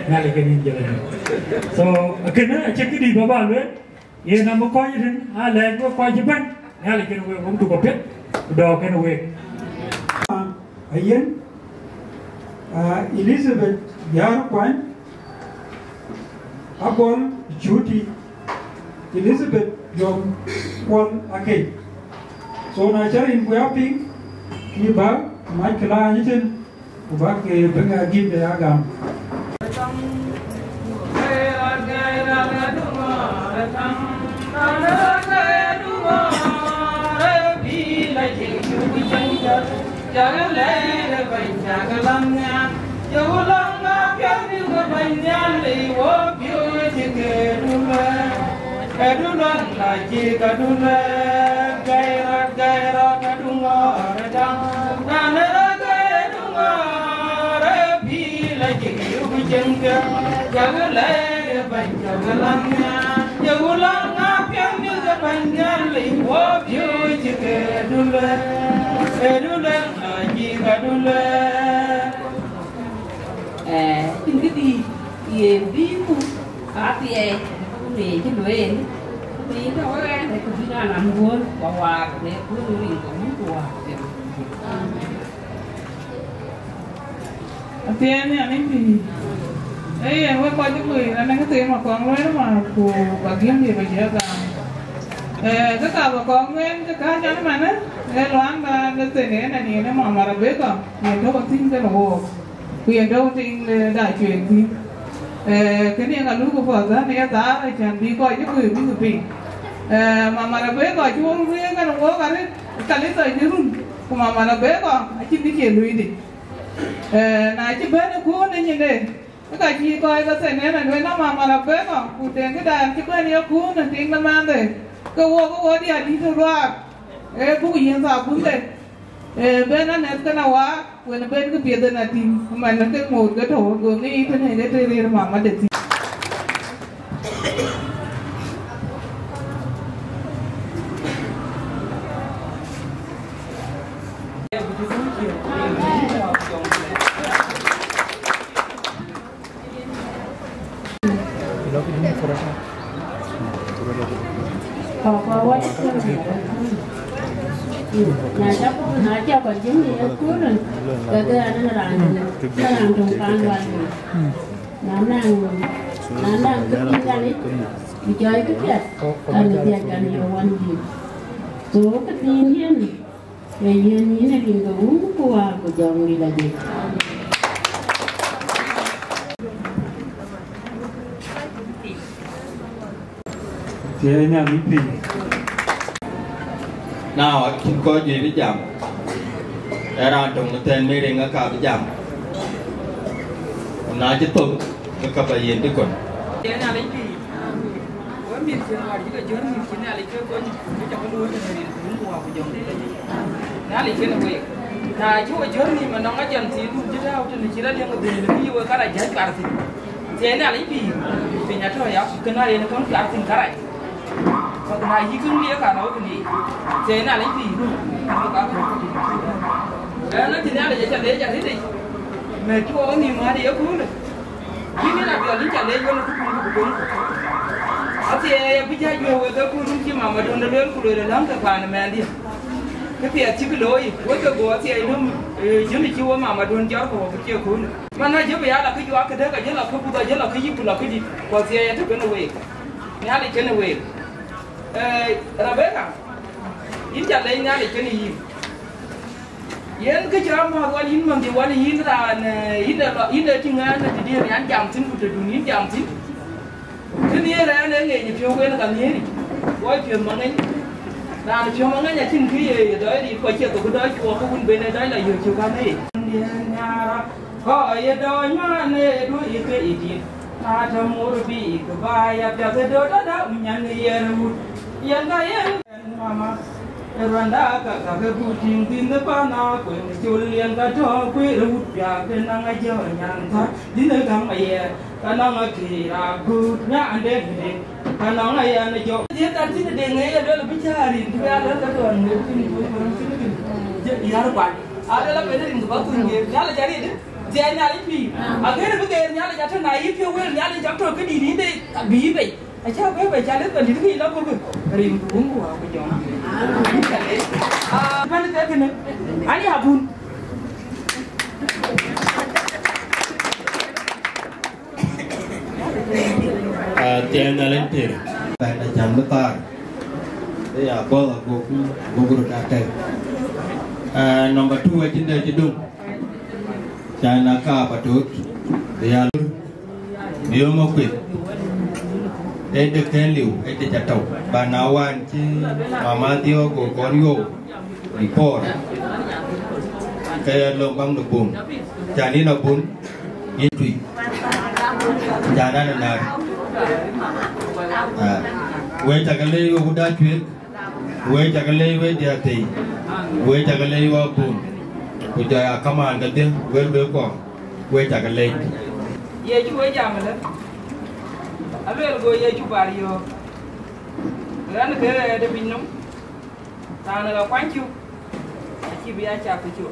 nggak lagi ni jalan. So kenapa cek di bawah lu? Ye nama kau je kan, lain kau je ban, nggak lagi ni orang tu kopet, dah kan we. Ayen, Elizabeth Yarkwan, Abol Judy, Elizabeth Yom Paul Ake. So na cari in kuya ping, kiba mai kela ni ten bác cái bên kim để agam jangan leh banyak lamnya, jauhlah ngapian juga banyak lewat biar kedua lagi kedua gairat kedua redang nana kedua rebi lagi hujan jangan leh banyak lamnya, jauhlah ngapian juga banyak lewat biar kedua lagi kedua tin cái gì gì ví mu cả tiền để cho đuổi em vì nó ở đây để cũng ra làm buôn quà để cứ mình cũng quà tiền này anh thì ấy em mới coi cái người là anh cái tiền mà còn lấy đó mà của bà kiếm gì bây giờ cả tất cả bà con em tất cả cho nó mà đấy cái loan là cái tiền này nó mà là biết không tiền đâu có tin cái hồ quyền đâu trên đại truyền thì cái này là lúc của Phật đó này ta là chẳng đi coi những người bình mà là biết coi chú biết cái đồng hồ cái lấy tới chứ mà là biết còn chỉ đi chuyện lui đi này chỉ biết nó cuốn đến như này cái gì coi cái xe này là nó mà là biết còn cụ tiền cái đàn chỉ biết nó cuốn là tiền làm ăn đấy cái hồ đi thôi loa cũng yên sao cũng đấy bên anh em cái nào á bên cái biệt tên là thì mà nó cái một cái thổ của cái thế này cái đây mà được gì nhà cháu hả cho còn chứng gì cuối rồi rồi cái anh nó làm trồng can và nó đang cái gì ra đấy thì chơi cái gì anh được tiền cái nhiều quan gì số cái tiền hiên về hiên như này thì có uống qua của chồng đi là gì thì nhà lý phi nào chúng có gì để chậm để ra trong cái tên mấy đêm ở cả để chậm nói chứ tôi cái cặp bài diện đi còn cái nhà lấy gì với miền trên ngoài chỉ là chứa miền trên này lấy chơi có cái trong cái nuôi này thì cũng mua của chồng đấy là gì nó lấy chơi là vậy là chú ở chứa thì mà nó có dần thì chứ đâu cho nên chỉ là liên quan đến cái gì cái này chết cả thì thế này lấy gì vì nhà thôi á cái này nó không cả tình cả này còn này chỉ cứ nghĩa cả nói cái gì thế này lấy gì nó thì ra là chạy lấy chạy thế đi mẹ chú ở nhiều mà đi ở cuối này cái là giờ lính chạy lấy cho nó cũng cũng thì bây giờ nhiều cái cuối đúng chứ mà đồ nó lớn của đời lắm các bạn mẹ đi cái việc chỉ cái lối với cái bộ thì nó giống như chú mà đồ chó của cái chiều cuối mà nó giống bây giờ là cái chú cái đấy cái giống là cái phụ là cái gì cũng là cái gì còn thì tôi cái nó về nhà đi cái nó về là biết à yến chặt lên nhà để cái này yến cái chỗ mà quan yến mà thì quan yến là yến là chừng anh thì đi anh chạm xin của tụi yến chạm xin cái này là anh nghe nhiều phiêu quên là cái này quay phiêu mà ngay là phiêu mà ngay nhà xin cái gì đấy đi quay chiều tụi cái đó chùa cái quân bên này đấy là nhiều chiều cái này có ở đâu mà này đuôi cái gì na thầm mùi bị cái bài à bây giờ đó đã nhận người yang kaya mama Rwanda kakak kucing tin depan aku yang yang kacau kue rut ya kena ngajar nyanta di negara maya karena ngakira aku nya ande gede karena ngaya nejo dia tadi dengai ada lebih cari dia ada katuan ini orang sini ya rupan ada lah beda ini batu ini nyala cari itu dia nyala pi akhirnya begitu nyala jatuh naik piawai nyala jatuh ke diri deh bi bay Acha cái bài cha đến thì nó có rim uống của cái chỗ bạn cái này anh học bún tiền là lên tiền tại là chẳng có tài đây là có là cô được đạt được number 2 ở trên đây trên đúng China ka patut dia dia mau quit de ken liu de chatau banawan chi mama tio ko kon yo report kaya lobang do bun jani no bun yitui jana na we chakale yo kuda chwet we chakale we dia tei we chakale yo bun kuda kaman ka de we ko we chakale ye chu we jam le alwel go ye chu bari yo ran ke de binum ta na ga kwan chu chi bi a cha ku chu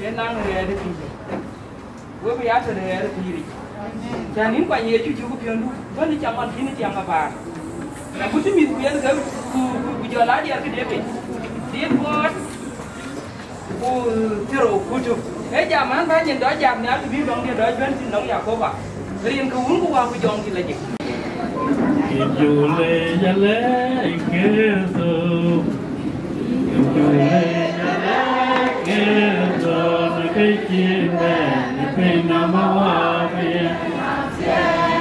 ke nang re de pi we bi a te de pi ri ja nin kwa ye chu chu ku pion du ba ni chang man ni chang ba na ku ti mi ku ye ga ku jo la dia ke de pe dia ko ku tiro ku chu e ja man ba nyen do ja na bi dong dia do ben tin dong ya ko ba riêng ku un ku wa ku jong ti la ji Jule jale keso, jule jale keso, nakaichime, napinamawabe.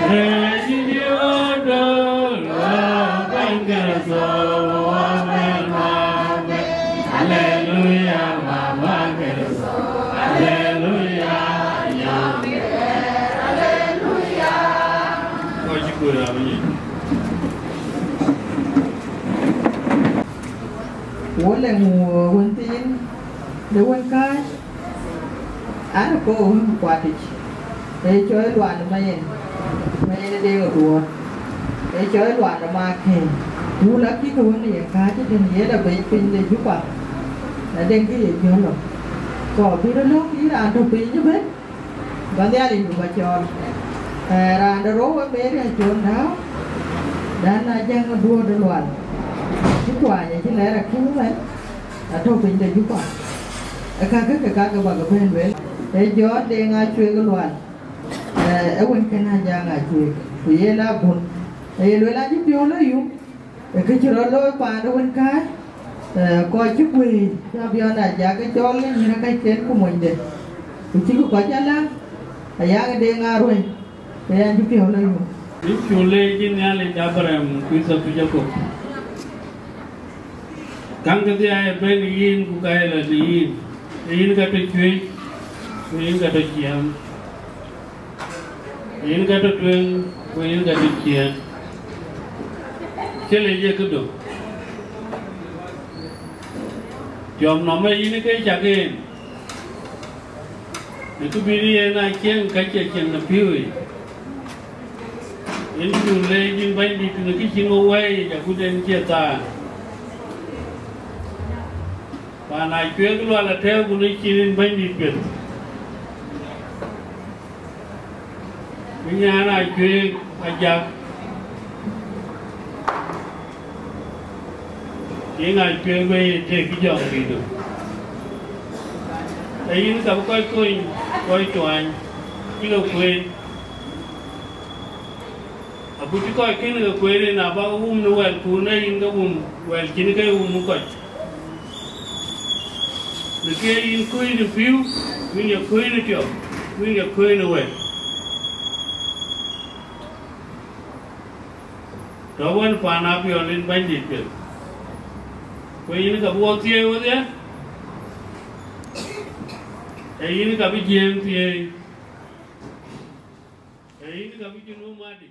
Rejiyodo lo bangaso, wamenwabe. Hallelujah, mama keso. Hallelujah, yami. Hallelujah. Kau syukur abang. Ủa là mùa quên tin để quên cái án cô quạt thì để chơi loạn mày đi ở đùa để chơi loạn mà kề cú lắc cái cô này cá chứ thì nghĩa là bị pin để giúp à là đem cái gì cho nó có biết nó lúc ý là đâu bị chứ biết và gia đình của bà tròn là nó rố với bé này tròn tháo đã là dân đua được loạn chú quả vậy chứ lẽ là cứu vậy thôi bình để chú quả các bạn có bên bên để gió đen ngay chơi cái loạn ở bên cái này ra ngay chơi vì là buồn thì lối là giúp vô lấy dùng cái chỗ đó lối qua đó bên cái coi chút quỳ cho bây giờ là giá cái cho cái như là cái chén của mình để chỉ có quả chén lắm giá cái đen ngay rồi để anh giúp vô lấy dùng Ini chule je ni ale dabaram kuisa pujaku. Kang kati ay ben yin ku kaya la yin kata cuy, yin kata kiam, yin kata tueng, yin kata kiam. Chile je kudo. Jom nama yin kaya jagen. Itu bini na kiam kaya kiam na piui. Yin chule yin bain di tu ki chingo wai ja kuden kia ta. Và này chuyện cái loa là theo của nó chỉ nên bánh đi chuyện. Cái nhà này chuyện phải chặt. Chỉ này chuyện về cái dòng gì được. Đấy nó gặp coi toàn chứ đâu quên. À bố chú coi cái này quên này nào bao hôm nó quẹt phù này nó hôm quẹt chỉ cái hôm nó coi. The guy in queen the view, when you're queen the job, when you're queen away. Đó vẫn phản áp your lên bánh thịt được. Quay nó gặp vô tiêu ở đấy. Ấy nó gặp cái giềng thì ấy nó gặp cái chân ôm đi.